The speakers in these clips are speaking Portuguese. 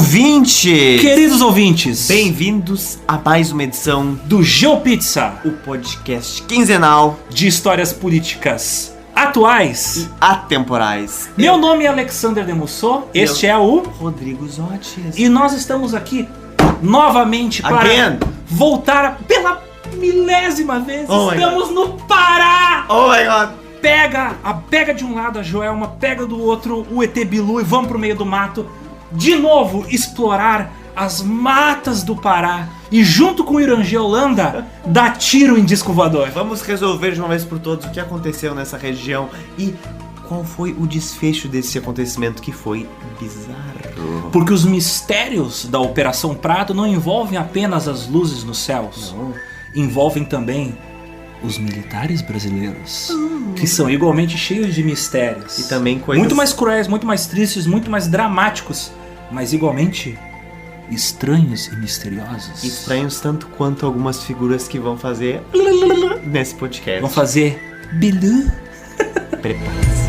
ouvintes! Queridos ouvintes, Bem-vindos a mais uma edição do GeoPizza, o podcast quinzenal de histórias políticas atuais e atemporais. Meu nome é Alexander Demusso, este é o Rodrigo Zotis. E nós estamos aqui novamente para voltar pela milésima vez. Estamos no Pará! Oh my god! Pega de um lado a Joelma, pega do outro o ET Bilu e vamos pro meio do mato de novo explorar as matas do Pará e junto com o Irangê Holanda dar tiro em disco voador. Vamos resolver de uma vez por todas o que aconteceu nessa região e qual foi o desfecho desse acontecimento que foi bizarro. Porque os mistérios da Operação Prato não envolvem apenas as luzes nos céus, envolvem também os militares brasileiros, que são igualmente cheios de mistérios. E também coisas muito mais cruéis, muito mais tristes, muito mais dramáticos, mas igualmente estranhos e misteriosos. Estranhos tanto quanto algumas figuras que vão fazer nesse podcast. Vão fazer bilu. Prepare-se.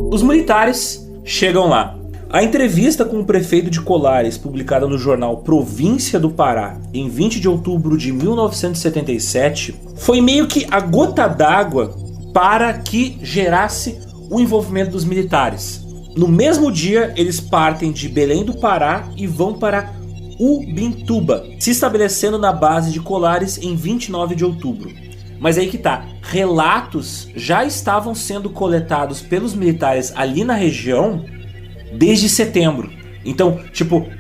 Os militares chegam lá. A entrevista com o prefeito de Colares, publicada no jornal Província do Pará, em 20 de outubro de 1977, foi meio que a gota d'água para que gerasse o envolvimento dos militares. No mesmo dia, eles partem de Belém do Pará e vão para Ubintuba, se estabelecendo na base de Colares em 29 de outubro. Mas aí que tá, relatos já estavam sendo coletados pelos militares ali na região desde setembro. Então,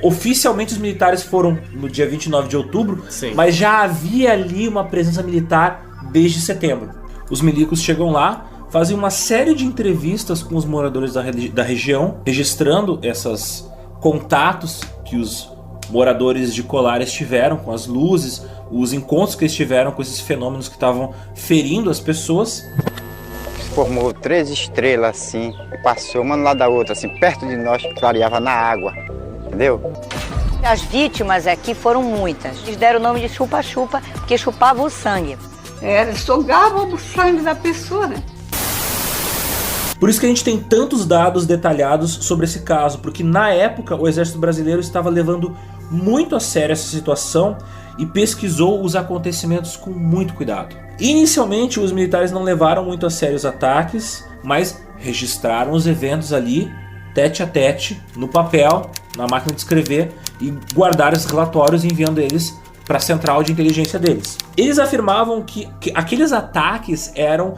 oficialmente os militares foram no dia 29 de outubro, Sim. Mas já havia ali uma presença militar desde setembro. Os milicos chegam lá, fazem uma série de entrevistas com os moradores da região, registrando esses contatos que os moradores de Colares tiveram com as luzes, os encontros que eles tiveram com esses fenômenos que estavam ferindo as pessoas. Formou 3 estrelas assim, e passou uma do lado da outra, assim, perto de nós, clareava na água, entendeu? As vítimas aqui foram muitas. Eles deram o nome de chupa-chupa, porque chupavam o sangue. Eles sugavam o sangue da pessoa, né? Por isso que a gente tem tantos dados detalhados sobre esse caso, porque na época o exército brasileiro estava levando muito a sério essa situação e pesquisou os acontecimentos com muito cuidado. Inicialmente os militares não levaram muito a sério os ataques, mas registraram os eventos ali, tete a tete, no papel, na máquina de escrever, e guardaram esses relatórios enviando eles para a central de inteligência deles. Eles afirmavam que aqueles ataques eram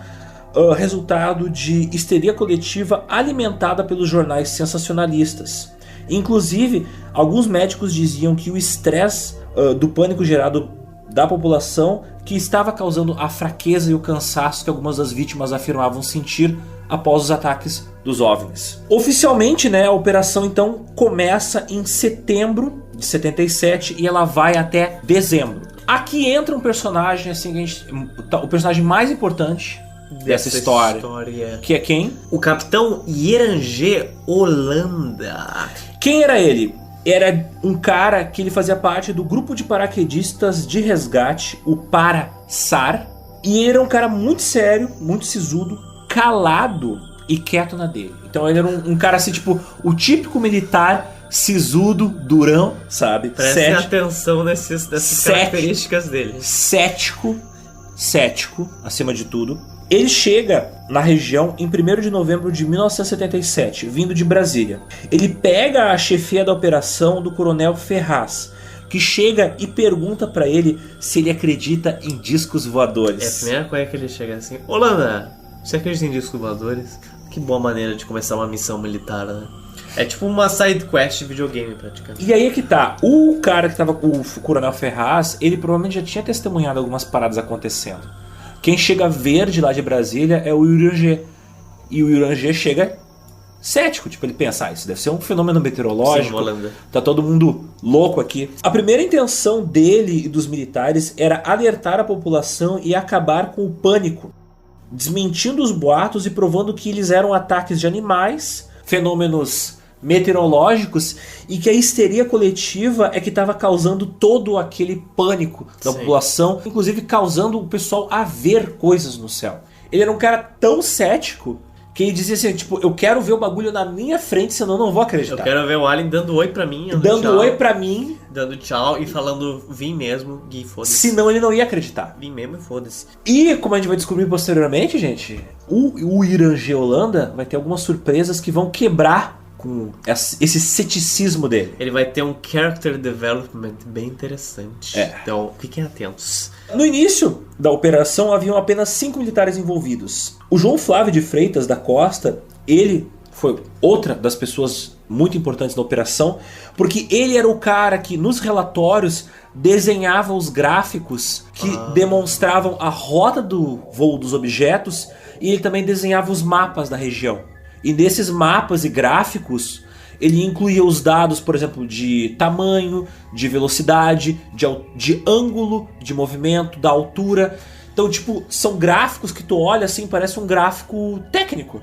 resultado de histeria coletiva alimentada pelos jornais sensacionalistas. Inclusive, alguns médicos diziam que o estresse do pânico gerado da população que estava causando a fraqueza e o cansaço que algumas das vítimas afirmavam sentir após os ataques dos OVNIs. Oficialmente, a operação então começa em setembro de 77 e ela vai até dezembro. Aqui entra um personagem, assim, o personagem mais importante dessa história, que é quem? O capitão Irangê Holanda. Quem era ele? Era um cara que ele fazia parte do grupo de paraquedistas de resgate, o Paraçar, e ele era um cara muito sério, muito sisudo, calado e quieto na dele. Então ele era um cara assim, o típico militar sisudo, durão, sabe? Prestem atenção nessas características dele. Cético, acima de tudo. Ele chega na região em 1º de novembro de 1977, vindo de Brasília. Ele pega a chefia da operação do coronel Ferraz, que chega e pergunta pra ele se ele acredita em discos voadores. É a primeira coisa que ele chega assim: Holanda, você acredita em discos voadores? Que boa maneira de começar uma missão militar, né? É tipo uma side quest de videogame, praticamente. E aí é que tá, o cara que tava com o coronel Ferraz, ele provavelmente já tinha testemunhado algumas paradas acontecendo. Quem chega verde lá de Brasília é o Irangê. E o Irangê chega cético, ele pensa, isso deve ser um fenômeno meteorológico. Sim, tá todo mundo louco aqui. A primeira intenção dele e dos militares era alertar a população e acabar com o pânico desmentindo os boatos e provando que eles eram ataques de animais, fenômenos meteorológicos, e que a histeria coletiva é que estava causando todo aquele pânico da população, inclusive causando o pessoal a ver coisas no céu. Ele era um cara tão cético que ele dizia assim, tipo, eu quero ver o bagulho na minha frente, senão eu não vou acreditar. Eu quero ver o Alien dando oi pra mim. Dando tchau e falando, vim mesmo, Gui, foda-se. Senão ele não ia acreditar. Vim mesmo e foda-se. E, como a gente vai descobrir posteriormente, gente, o Irangê Holanda vai ter algumas surpresas que vão quebrar com esse ceticismo dele. Ele vai ter um character development bem interessante. Então, fiquem atentos. No início da operação, haviam apenas 5 militares envolvidos. O João Flávio de Freitas da Costa, ele foi outra das pessoas muito importantes na operação, porque ele era o cara que nos relatórios desenhava os gráficos que demonstravam a rota do voo dos objetos, e ele também desenhava os mapas da região. E nesses mapas e gráficos, ele incluía os dados, por exemplo, de tamanho, de velocidade, de ângulo de movimento, da altura. Então, tipo, são gráficos que tu olha assim, parece um gráfico técnico,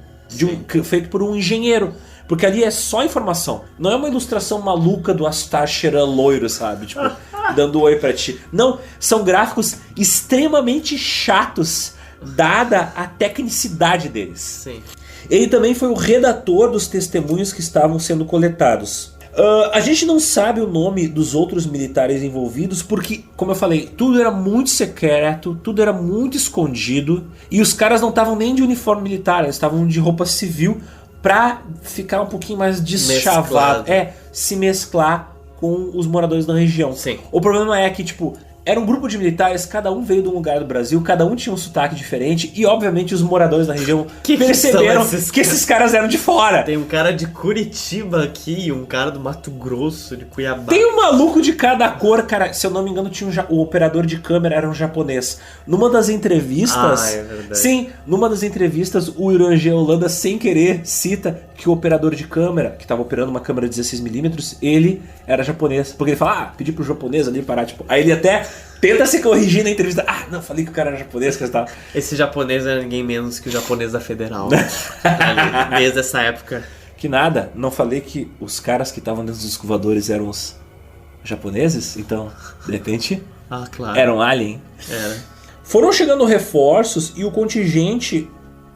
feito por um engenheiro. Porque ali é só informação. Não é uma ilustração maluca do Astar Sheran loiro, sabe? Tipo, dando oi pra ti. Não, são gráficos extremamente chatos, dada a tecnicidade deles. Sim. Ele também foi o redator dos testemunhos que estavam sendo coletados. A gente não sabe o nome dos outros militares envolvidos porque, como eu falei, tudo era muito secreto, tudo era muito escondido e os caras não estavam nem de uniforme militar, eles estavam de roupa civil pra ficar um pouquinho mais deschavado, se mesclar com os moradores da região. Sim. O problema é que, tipo, era um grupo de militares, cada um veio de um lugar do Brasil, cada um tinha um sotaque diferente e, obviamente, os moradores da região perceberam que esses caras eram de fora. Tem um cara de Curitiba aqui, um cara do Mato Grosso, de Cuiabá. Tem um maluco de cada cor, cara. Se eu não me engano, tinha o operador de câmera era um japonês. Numa das entrevistas... é verdade. Sim, numa das entrevistas, o Irangê Holanda, sem querer, cita que o operador de câmera, que estava operando uma câmera 16mm, ele era japonês. Porque ele fala, pedi pro japonês ali parar, tipo... Aí ele até tenta se corrigir na entrevista. Não, falei que o cara era japonês, que tal. Esse japonês era ninguém menos que o japonês da Federal. Ali, desde essa época. Que nada, não falei que os caras que estavam dentro dos escovadores eram os japoneses? Então, de repente, claro. eram alien. Era. Foram chegando reforços e o contingente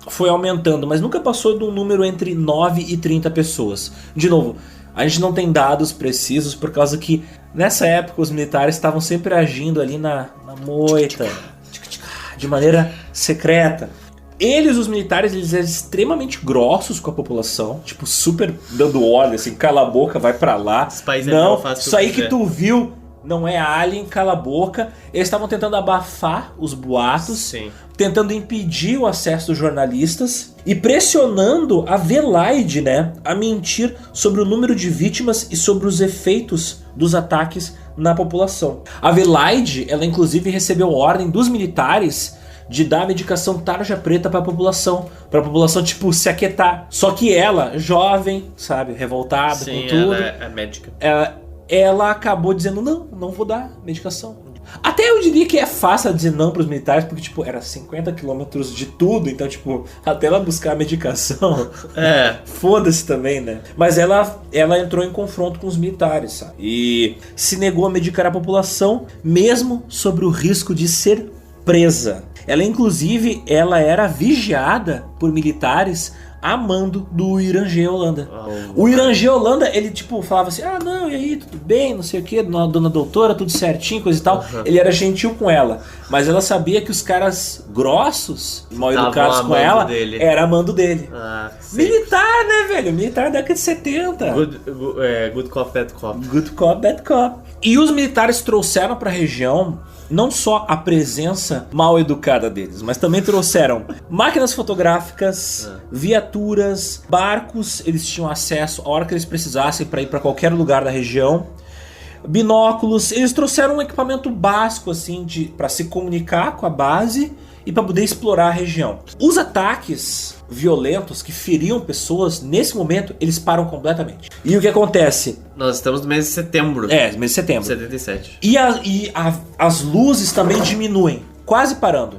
foi aumentando, mas nunca passou de um número entre 9 e 30 pessoas. De novo, a gente não tem dados precisos por causa que nessa época os militares estavam sempre agindo ali na moita, de maneira secreta. Eles, os militares, eles eram extremamente grossos com a população, tipo, super dando óleo, assim, cala a boca, vai pra lá. Não, isso aí que tu viu não é alien, cala a boca. Eles estavam tentando abafar os boatos, Sim. tentando impedir o acesso dos jornalistas e pressionando a Velaide, né, a mentir sobre o número de vítimas e sobre os efeitos dos ataques na população. A Velaide, ela inclusive recebeu ordem dos militares de dar medicação tarja preta pra população, tipo, se aquietar. Só que ela, jovem, sabe, revoltada Sim, com tudo, ela é médica. Ela acabou dizendo, não vou dar medicação. Até eu diria que é fácil dizer não pros militares, porque, tipo, era 50 quilômetros de tudo, então, tipo, até ela buscar a medicação, foda-se também, né? Mas ela entrou em confronto com os militares, sabe? E se negou a medicar a população, mesmo sobre o risco de ser presa. Ela, inclusive, era vigiada por militares a mando do Irangê Holanda. O Irangê Holanda, ele tipo falava assim, não, e aí, tudo bem, não sei o que, dona doutora, tudo certinho, coisa e tal. Ele era gentil com ela, mas ela sabia que os caras grossos, mal educados com ela, era a mando dele. Militar, né, velho? Militar da década de 70. Good cop, bad cop. Good cop, bad cop. E os militares trouxeram pra região não só a presença mal educada deles, mas também trouxeram máquinas fotográficas, viaturas, barcos, eles tinham acesso a hora que eles precisassem para ir para qualquer lugar da região, binóculos, eles trouxeram um equipamento básico assim para se comunicar com a base e para poder explorar a região. Os ataques violentos que feriam pessoas, nesse momento, eles param completamente. E o que acontece? Nós estamos no mês de setembro. Mês de setembro. 77. E as luzes também diminuem, quase parando.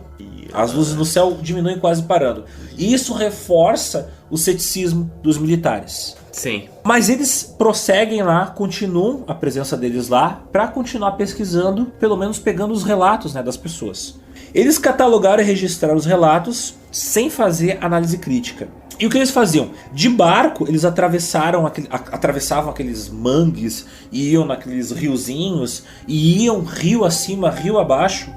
As luzes no céu diminuem quase parando. E isso reforça o ceticismo dos militares. Sim. Mas eles prosseguem lá, continuam a presença deles lá, para continuar pesquisando, pelo menos pegando os relatos, né, das pessoas. Eles catalogaram e registraram os relatos sem fazer análise crítica. E o que eles faziam? De barco, eles atravessavam aqueles mangues, e iam naqueles riozinhos, e iam rio acima, rio abaixo,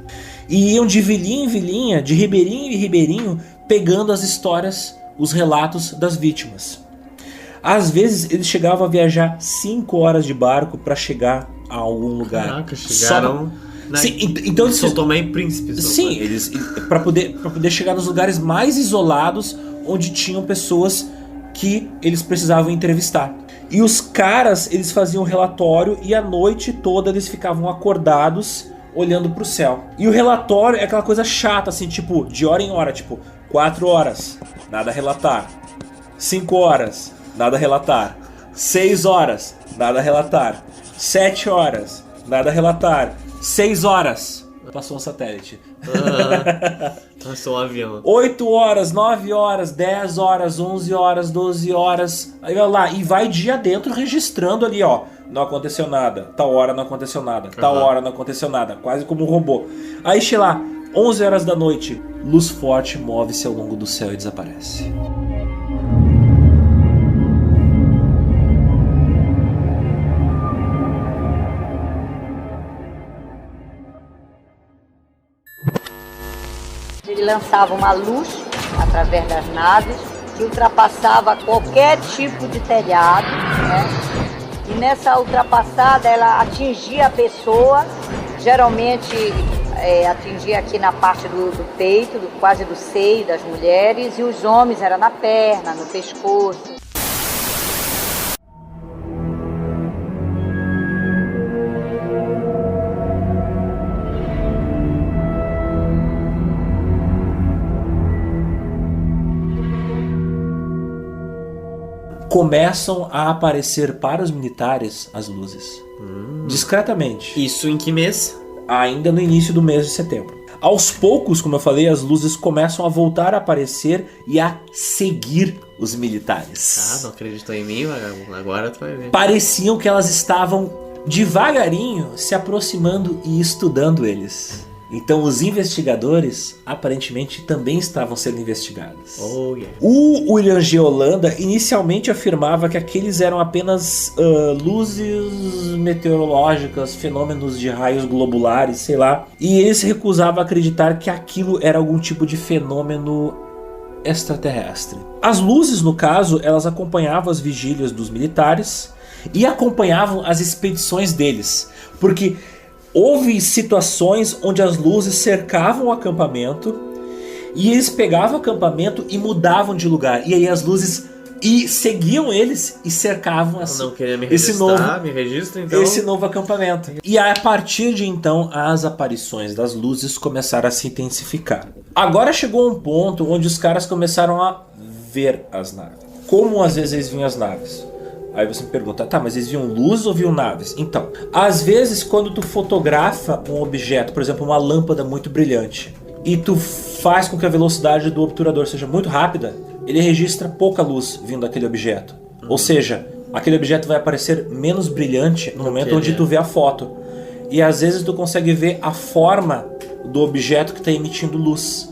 e iam de vilinha em vilinha, de ribeirinho em ribeirinho, pegando as histórias, os relatos das vítimas. Às vezes eles chegavam a viajar 5 horas de barco para chegar a algum lugar. Caraca, chegaram... Sim, então eles... São Tomé e Príncipe. Sim, eles para poder chegar nos lugares mais isolados, onde tinham pessoas que eles precisavam entrevistar. E os caras, eles faziam um relatório e a noite toda eles ficavam acordados olhando pro céu. E o relatório é aquela coisa chata, assim, tipo, de hora em hora, tipo, 4 horas, nada a relatar. 5 horas, nada a relatar. 6 horas, nada a relatar. 7 horas, nada a relatar. 6 horas, passou um satélite. Passou um avião. 8 horas, 9 horas, 10 horas, 11 horas, 12 horas. Aí vai lá, e vai dia dentro registrando ali, ó. Não aconteceu nada, tal hora não aconteceu nada, tal hora não aconteceu nada. Quase como um robô. Aí chega lá, 11 horas da noite, luz forte move-se ao longo do céu e desaparece. Ele lançava uma luz através das naves que ultrapassava qualquer tipo de telhado, né? E nessa ultrapassada ela atingia a pessoa, geralmente atingia aqui na parte do peito, quase do seio das mulheres, e os homens era na perna, no pescoço. Começam a aparecer para os militares as luzes. Discretamente. Isso em que mês? Ainda no início do mês de setembro. Aos poucos, como eu falei, as luzes começam a voltar a aparecer e a seguir os militares. Não acreditou em mim, vagabundo? Agora tu vai ver. Pareciam que elas estavam devagarinho se aproximando e estudando eles. Então os investigadores aparentemente também estavam sendo investigados. Oh, yeah. O William G. Holanda inicialmente afirmava que aqueles eram apenas luzes meteorológicas, fenômenos de raios globulares, sei lá. E ele se recusava a acreditar que aquilo era algum tipo de fenômeno extraterrestre. As luzes, no caso, elas acompanhavam as vigílias dos militares e acompanhavam as expedições deles. Porque houve situações onde as luzes cercavam o acampamento e eles pegavam o acampamento e mudavam de lugar. E aí as luzes seguiam eles e cercavam não queria me registrar, me registra então. Esse novo acampamento. E a partir de então as aparições das luzes começaram a se intensificar. Agora chegou um ponto onde os caras começaram a ver as naves. Como às vezes eles viam as naves? Aí você me pergunta, tá, mas eles viam luz ou viam naves? Então, às vezes quando tu fotografa um objeto, por exemplo, uma lâmpada muito brilhante, e tu faz com que a velocidade do obturador seja muito rápida, ele registra pouca luz vindo daquele objeto. Ou seja, aquele objeto vai aparecer menos brilhante no momento onde tu vê a foto. E às vezes tu consegue ver a forma do objeto que está emitindo luz.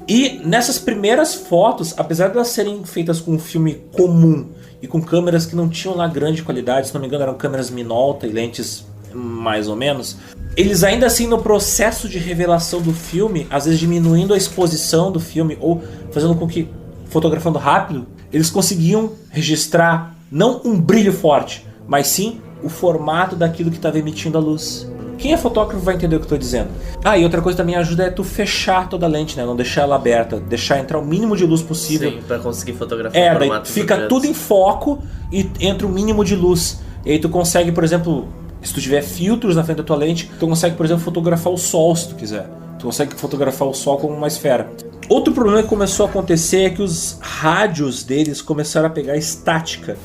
E nessas primeiras fotos, apesar de elas serem feitas com um filme comum e com câmeras que não tinham lá grande qualidade, se não me engano eram câmeras Minolta e lentes mais ou menos, eles ainda assim no processo de revelação do filme, às vezes diminuindo a exposição do filme ou fazendo com que, fotografando rápido, eles conseguiam registrar não um brilho forte, mas sim o formato daquilo que estava emitindo a luz. Quem é fotógrafo vai entender o que eu estou dizendo. E outra coisa também ajuda é tu fechar toda a lente, né? Não deixar ela aberta, deixar entrar o mínimo de luz possível. Sim, para conseguir fotografar. Daí fica tudo em foco e entra o mínimo de luz. E aí tu consegue, por exemplo, se tu tiver filtros na frente da tua lente, tu consegue, por exemplo, fotografar o sol se tu quiser. Tu consegue fotografar o sol como uma esfera. Outro problema que começou a acontecer é que os rádios deles começaram a pegar estática.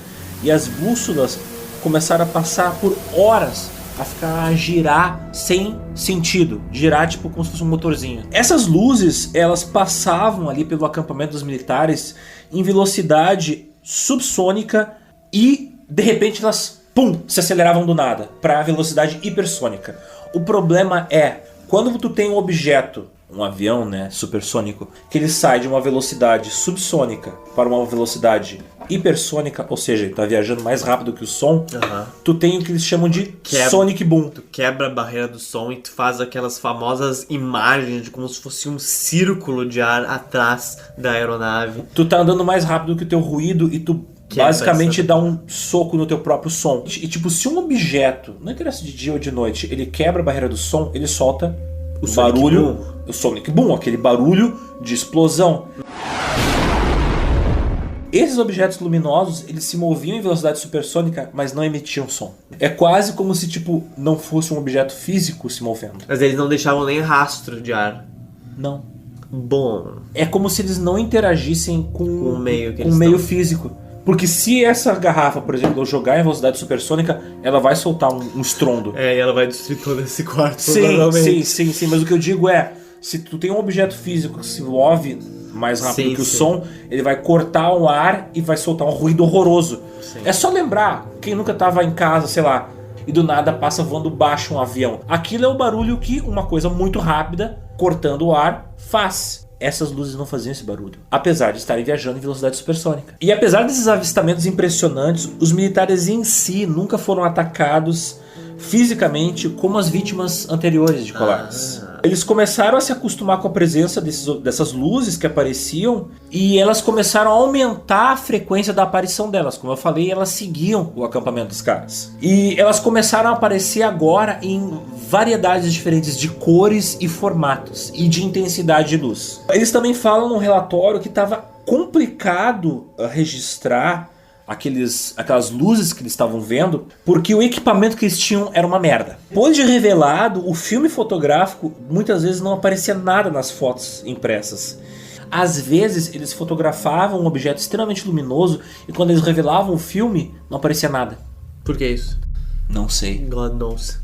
E as bússolas começaram a passar por horas a girar sem sentido, girar tipo como se fosse um motorzinho. Essas luzes, elas passavam ali pelo acampamento dos militares em velocidade subsônica e de repente elas, pum, se aceleravam do nada para velocidade hipersônica. O problema é, quando tu tem um objeto, um avião, né, supersônico, que ele sai de uma velocidade subsônica para uma velocidade hipersônica, ou seja, ele tá viajando mais rápido que o som, tu tem o que eles chamam de sonic boom. Tu quebra a barreira do som e tu faz aquelas famosas imagens de como se fosse um círculo de ar atrás da aeronave. Tu tá andando mais rápido que o teu ruído e tu basicamente dá um soco no teu próprio som. E tipo, se um objeto, não interessa de dia ou de noite, ele quebra a barreira do som, ele solta o barulho, o sonic boom, aquele barulho de explosão. Esses objetos luminosos, eles se moviam em velocidade supersônica, mas não emitiam som. É quase como se tipo não fosse um objeto físico se movendo. Mas eles não deixavam nem rastro de ar. Não. Bom. É como se eles não interagissem com o meio, com o meio físico. Porque se essa garrafa, por exemplo, eu jogar em velocidade supersônica, ela vai soltar um estrondo. É, e ela vai destruir todo esse quarto. Sim. Mas o que eu digo é, se tu tem um objeto físico que se move mais rápido que o som, ele vai cortar o ar e vai soltar um ruído horroroso. Sim. É só lembrar, quem nunca tava em casa, sei lá, e do nada passa voando baixo um avião. Aquilo é o barulho que uma coisa muito rápida, cortando o ar, faz. Essas luzes não faziam esse barulho, apesar de estarem viajando em velocidade supersônica. E apesar desses avistamentos impressionantes, os militares em si nunca foram atacados fisicamente como as vítimas anteriores de Colares. Eles começaram a se acostumar com a presença dessas luzes que apareciam e elas começaram a aumentar a frequência da aparição delas. Como eu falei, elas seguiam o acampamento dos caras. E elas começaram a aparecer agora em variedades diferentes de cores e formatos e de intensidade de luz. Eles também falam num relatório que estava complicado registrar aquelas luzes que eles estavam vendo, porque o equipamento que eles tinham era uma merda. Depois de revelado, o filme fotográfico muitas vezes não aparecia nada nas fotos impressas. Às vezes eles fotografavam um objeto extremamente luminoso e quando eles revelavam o filme, não aparecia nada. Por que isso? Não sei. God knows.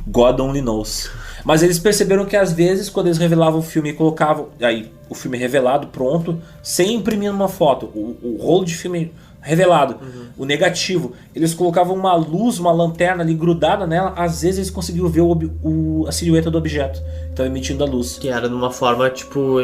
God only knows. Mas eles perceberam que às vezes quando eles revelavam o filme e colocavam aí o filme revelado pronto, sem imprimir uma foto, o rolo de filme revelado, o negativo, eles colocavam uma luz, uma lanterna ali grudada nela, às vezes eles conseguiam ver a silhueta do objeto, então emitindo a luz. Que era numa forma tipo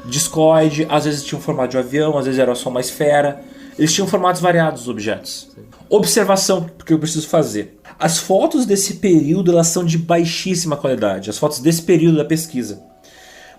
discoide, às vezes tinha um formato de avião, às vezes era só uma esfera. Eles tinham formatos variados os objetos. Sim. Observação, porque eu preciso fazer. As fotos desse período elas são de baixíssima qualidade, as fotos desse período da pesquisa.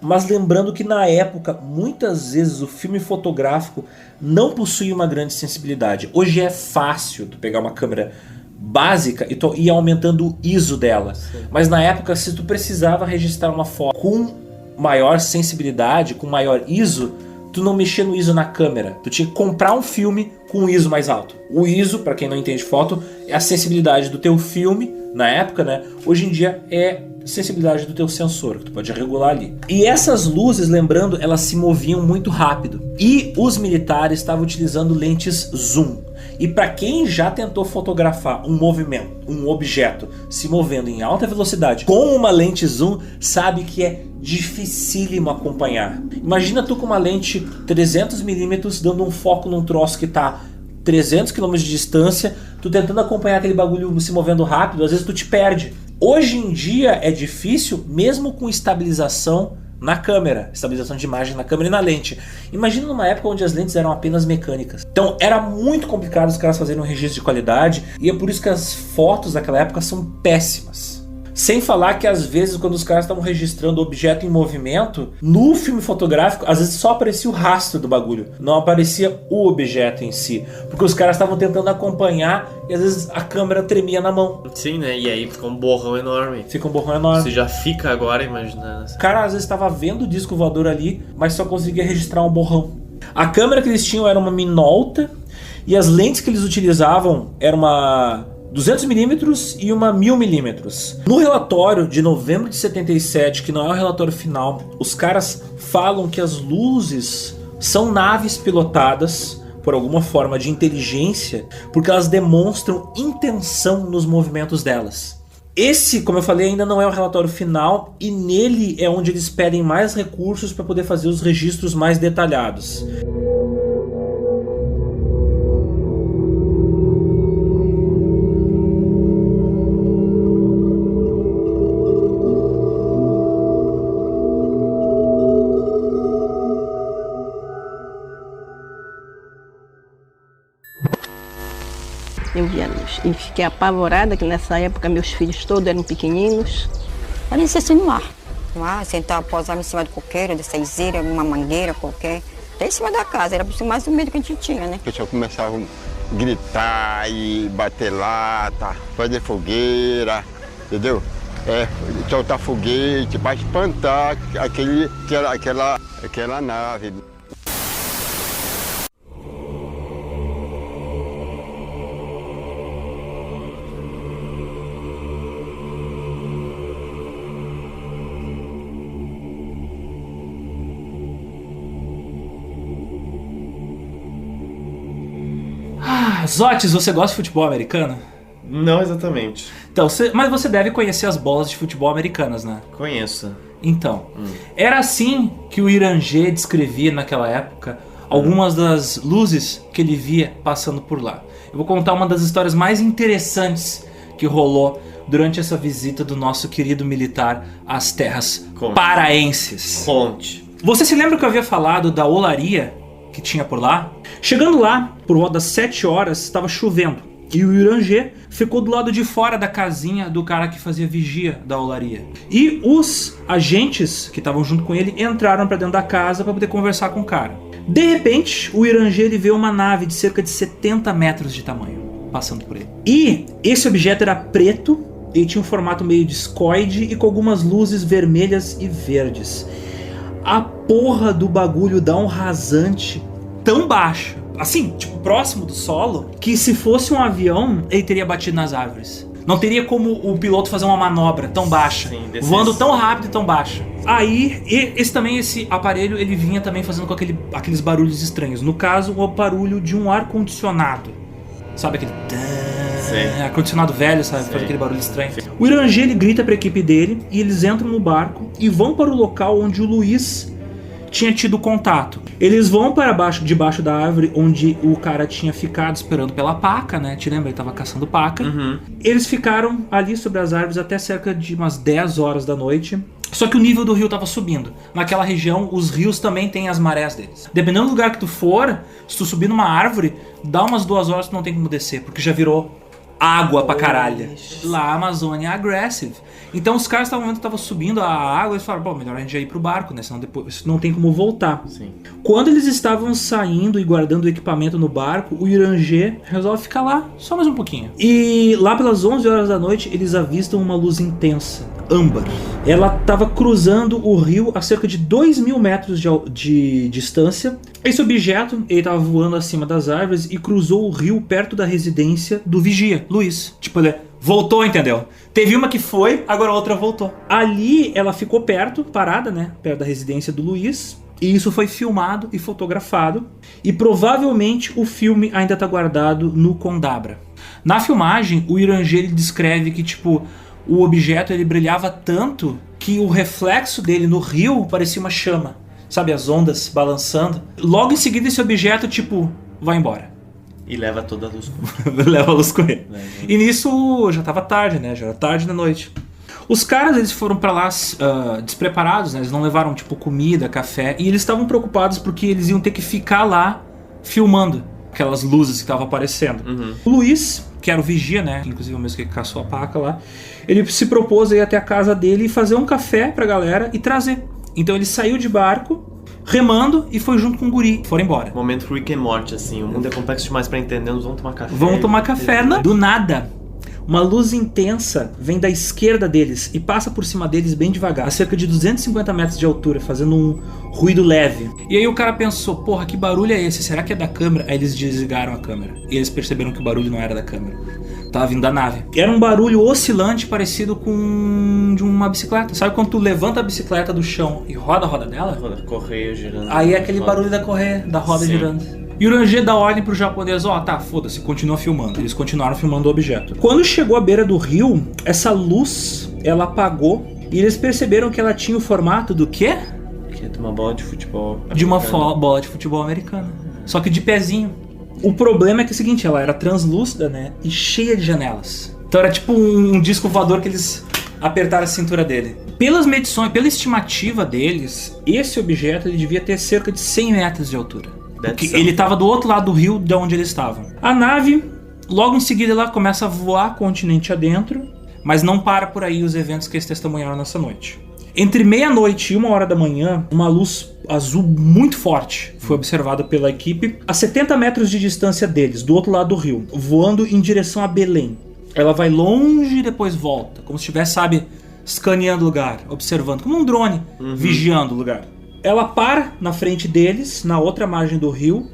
Mas lembrando que na época, muitas vezes o filme fotográfico não possuía uma grande sensibilidade. Hoje é fácil tu pegar uma câmera básica e ir aumentando o ISO dela. Sim. Mas na época, se tu precisava registrar uma foto com maior sensibilidade, com maior ISO, tu não mexia no ISO na câmera. Tu tinha que comprar um filme com um ISO mais alto. O ISO, para quem não entende foto, é a sensibilidade do teu filme, na época, né? Hoje em dia é sensibilidade do teu sensor, que tu pode regular ali. E essas luzes, lembrando, elas se moviam muito rápido. E os militares estavam utilizando lentes zoom. E para quem já tentou fotografar um movimento, um objeto se movendo em alta velocidade com uma lente zoom, sabe que é dificílimo acompanhar. Imagina tu com uma lente 300mm dando um foco num troço que tá 300 km de distância, tu tentando acompanhar aquele bagulho se movendo rápido, às vezes tu te perde. Hoje em dia é difícil, mesmo com estabilização na câmera, estabilização de imagem na câmera e na lente. Imagina numa época onde as lentes eram apenas mecânicas. Então era muito complicado os caras fazerem um registro de qualidade e é por isso que as fotos daquela época são péssimas. Sem falar que às vezes quando os caras estavam registrando objeto em movimento, no filme fotográfico, às vezes só aparecia o rastro do bagulho, não aparecia o objeto em si, porque os caras estavam tentando acompanhar e às vezes a câmera tremia na mão. Sim, né? E aí fica um borrão enorme. Fica um borrão enorme. Você já fica agora imaginando. O cara às vezes estava vendo o disco voador ali, mas só conseguia registrar um borrão. A câmera que eles tinham era uma Minolta e as lentes que eles utilizavam era uma 200mm e uma 1000mm. No relatório de novembro de 77, que não é o relatório final, os caras falam que as luzes são naves pilotadas por alguma forma de inteligência, porque elas demonstram intenção nos movimentos delas. Esse, como eu falei, ainda não é o relatório final e nele é onde eles pedem mais recursos para poder fazer os registros mais detalhados. Eu vi a luz e fiquei apavorada, que nessa época meus filhos todos eram pequeninos. Parecia assim no ar. No ar, sentar, posava em cima do coqueiro, de saizeira, uma mangueira qualquer. Até em cima da casa, era mais o medo que a gente tinha, né? O pessoal começava a gritar e bater lata, fazer fogueira, entendeu? Soltar foguete para espantar aquela nave. Zotes, você gosta de futebol americano? Não exatamente. Então, mas você deve conhecer as bolas de futebol americanas, né? Conheço. Então, era assim que o Irangê descrevia naquela época algumas das luzes que ele via passando por lá. Eu vou contar uma das histórias mais interessantes que rolou durante essa visita do nosso querido militar às terras paraenses. Conte. Você se lembra que eu havia falado da olaria que tinha por lá? Chegando lá, por volta das 7 horas, estava chovendo. E o Irangê ficou do lado de fora da casinha do cara que fazia vigia da olaria. E os agentes que estavam junto com ele entraram para dentro da casa para poder conversar com o cara. De repente, o Irangê ele vê uma nave de cerca de 70 metros de tamanho passando por ele. E esse objeto era preto, ele tinha um formato meio discoide e com algumas luzes vermelhas e verdes. A porra do bagulho dá um rasante tão baixo, assim, tipo próximo do solo, que se fosse um avião, ele teria batido nas árvores. Não teria como o piloto fazer uma manobra tão baixa, voando tão rápido e tão baixo. Aí, esse aparelho, ele vinha também fazendo com aqueles barulhos estranhos. No caso, o barulho de um ar-condicionado. Sabe aquele... ar-condicionado velho, sabe? Faz aquele barulho estranho. O Irangê, ele grita pra equipe dele e eles entram no barco e vão para o local onde o Luiz tinha tido contato. Eles vão para debaixo da árvore onde o cara tinha ficado esperando pela paca, né? Te lembra? Ele tava caçando paca. Eles ficaram ali sobre as árvores até cerca de umas 10 horas da noite. Só que o nível do rio tava subindo. Naquela região, os rios também têm as marés deles. Dependendo do lugar que tu for, se tu subir numa árvore, dá umas 2 horas tu não tem como descer, porque já virou água pra caralho. Lá a Amazônia é aggressive. Então os caras estavam subindo a água e eles falaram, melhor a gente já ir pro barco, né? Senão depois não tem como voltar. Sim. Quando eles estavam saindo e guardando o equipamento no barco, o Irangê resolve ficar lá só mais um pouquinho. E lá pelas 11 horas da noite, eles avistam uma luz intensa, âmbar. Ela estava cruzando o rio a cerca de 2.000 metros de distância. Esse objeto, ele estava voando acima das árvores e cruzou o rio perto da residência do vigia, Luiz. Tipo, ele voltou, entendeu? Teve uma que foi, agora a outra voltou. Ali ela ficou perto, parada, né? Perto da residência do Luiz. E isso foi filmado e fotografado. E provavelmente o filme ainda está guardado no Condabra. Na filmagem, o Irangê ele descreve que, tipo, o objeto ele brilhava tanto que o reflexo dele no rio parecia uma chama. Sabe, as ondas balançando. Logo em seguida esse objeto, tipo, vai embora. E leva toda a luz com ele. Leva a luz com ele. E nisso já tava tarde, né? Já era tarde da noite. Os caras, eles foram pra lá despreparados, né? Eles não levaram, tipo, comida, café. E eles estavam preocupados porque eles iam ter que ficar lá filmando aquelas luzes que estavam aparecendo. O Luiz, que era o vigia, né? Inclusive o mesmo que caçou a paca lá. Ele se propôs a ir até a casa dele e fazer um café pra galera e trazer. Então ele saiu de barco, remando, e foi junto com o guri. Foram embora. Momento Rick and Morty, assim. O mundo é complexo demais pra entender, nós vamos tomar café. Vão tomar café, do nada. Uma luz intensa vem da esquerda deles e passa por cima deles bem devagar, a cerca de 250 metros de altura, fazendo um ruído leve. E aí o cara pensou, porra, que barulho é esse? Será que é da câmera? Aí eles desligaram a câmera. E eles perceberam que o barulho não era da câmera. Tava vindo da nave. Era um barulho oscilante parecido com de uma bicicleta. Sabe quando tu levanta a bicicleta do chão e roda a roda dela? Correia girando. Aí é aquele barulho da roda girando. E o Urangê dá ordem pro japonês, tá, foda-se, continua filmando. Eles continuaram filmando o objeto. Quando chegou à beira do rio, essa luz, ela apagou e eles perceberam que ela tinha o formato do quê? Que é de uma bola de futebol. De uma bola de futebol americana. Só que de pezinho. O problema é que é o seguinte, ela era translúcida, né? E cheia de janelas. Então era tipo um disco voador que eles apertaram a cintura dele. Pelas medições, pela estimativa deles, esse objeto ele devia ter cerca de 100 metros de altura. Porque ele estava do outro lado do rio de onde eles estavam. A nave, logo em seguida, ela começa a voar continente adentro, mas não para por aí os eventos que eles testemunharam nessa noite. Entre meia-noite e 1h da manhã, uma luz azul muito forte foi observada pela equipe a 70 metros de distância deles, do outro lado do rio, voando em direção a Belém. Ela vai longe e depois volta, como se estivesse, sabe, escaneando o lugar, observando, como um drone, vigiando o lugar. Ela para na frente deles, na outra margem do rio,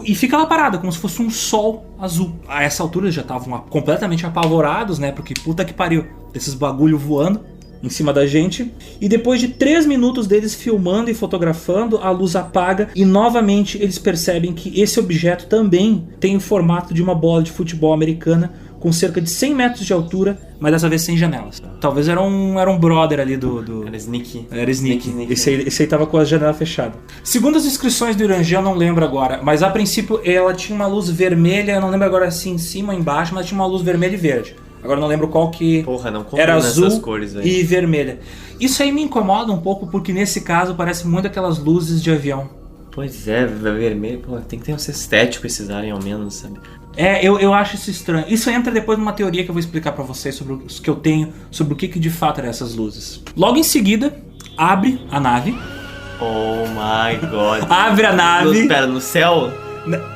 e fica lá parada, como se fosse um sol azul. A essa altura eles já estavam completamente apavorados, né? Porque puta que pariu, esses bagulho voando em cima da gente. E depois de 3 minutos deles filmando e fotografando, a luz apaga e novamente eles percebem que esse objeto também tem o formato de uma bola de futebol americana com cerca de 100 metros de altura, mas dessa vez sem janelas. Talvez era um brother ali do... Era Sneak. Era Sneak. Esse aí tava com a janela fechada. Segundo as descrições do Urangê, eu não lembro agora, mas a princípio ela tinha uma luz vermelha, eu não lembro agora se em cima ou embaixo, mas tinha uma luz vermelha e verde. Agora eu não lembro qual que... Porra, não era azul essas cores aí. E vermelha. Isso aí me incomoda um pouco, porque nesse caso parece muito aquelas luzes de avião. Pois é, vermelho, pô, tem que ter um estético esses aliens ao menos, sabe? Eu acho isso estranho. Isso entra depois numa teoria que eu vou explicar pra vocês sobre o que eu tenho, sobre o que de fato eram essas luzes. Logo em seguida, abre a nave. Oh my god. Abre a nave. Pera, no céu?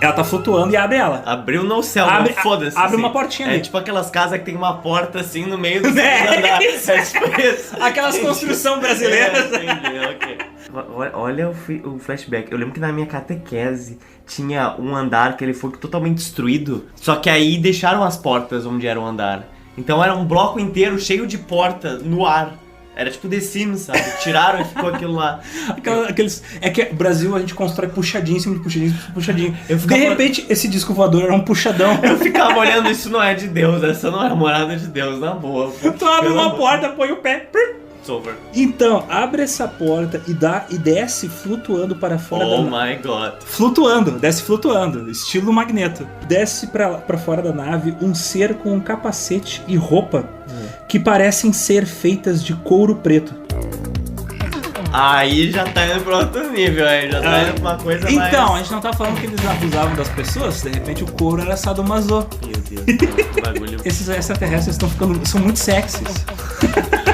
Ela tá flutuando e abre ela. Abriu no céu, foda-se. Abre assim. uma portinha ali. É tipo aquelas casas que tem uma porta assim no meio do segundo andar. É tipo isso. Aquelas construção brasileiras. Entendi, ok. Olha o flashback. Eu lembro que na minha catequese tinha um andar que ele foi totalmente destruído. Só que aí deixaram as portas onde era o andar. Então era um bloco inteiro cheio de porta no ar. Era tipo The Sims, sabe? Tiraram e ficou aquilo lá. É que no Brasil a gente constrói puxadinho em cima de puxadinho em cima de puxadinho. De repente, esse disco voador era um puxadão. Eu ficava olhando, isso não é de Deus, essa não é a morada de Deus, na boa. Tu abre uma porta, põe o pé. Over. Então, abre essa porta e desce flutuando para fora da nave. Oh my god. Desce flutuando, estilo Magneto. Desce pra fora da nave um ser com um capacete e roupa que parecem ser feitas de couro preto. Aí já tá indo pra outro nível, aí já tá indo pra uma coisa mais... Então, a gente não tá falando que eles abusavam das pessoas, de repente o couro era sadomaso. Meu Deus, bagulho. Esses extraterrestres são muito sexys.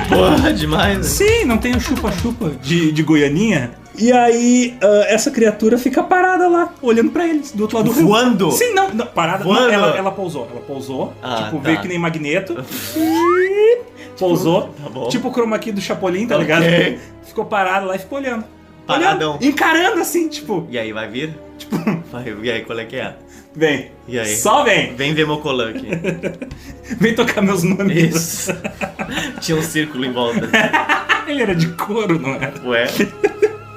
Porra, demais, né? Sim, não tem o chupa-chupa de Goianinha. E aí, essa criatura fica parada lá, olhando pra eles, do outro lado do rio. Voando? Sim, não parada. Voando? Não, ela pousou. Ela pousou, tipo, tá. veio que nem Magneto. Pousou, tá bom. Tipo o chroma key do Chapolin, tá ligado? Ficou parada lá e ficou olhando. Paradão. Encarando assim, tipo... E aí, vai vir? Tipo... E aí, qual é que é? Vem. E aí? Só vem. Vem ver meu colã aqui. Vem tocar meus mamilos. Isso. Tinha um círculo em volta. Ele era de couro, não era? Ué?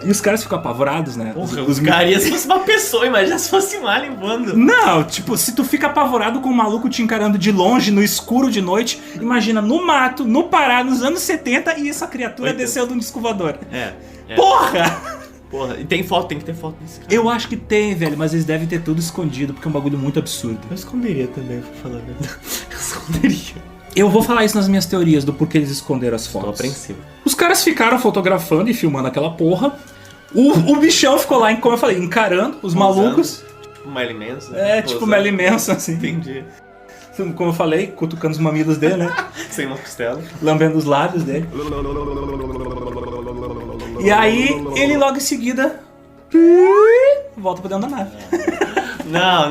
E os caras ficam apavorados, né? Porra, os caras, se fosse uma pessoa, imagina se fosse um alien voando. Não, tipo, se tu fica apavorado com um maluco te encarando de longe, no escuro de noite, imagina no mato, no Pará, nos anos 70, e essa criatura desceu de um disco voador. É. Porra! Porra, e tem que ter foto desse cara. Eu acho que tem, velho, mas eles devem ter tudo escondido, porque é um bagulho muito absurdo. Eu esconderia também, pra falar a verdade. Eu esconderia. Eu vou falar isso nas minhas teorias do porquê eles esconderam as fotos. Tô apreensivo. Os caras ficaram fotografando e filmando aquela porra. O bichão ficou lá, como eu falei, encarando os malucos. Tipo Marilyn Manson. Tipo Marilyn Manson, assim. Entendi. Como eu falei, cutucando os mamilos dele, né? Sem uma costela. Lambendo os lábios dele. E aí, ele logo em seguida... volta pra dentro da nave. Não.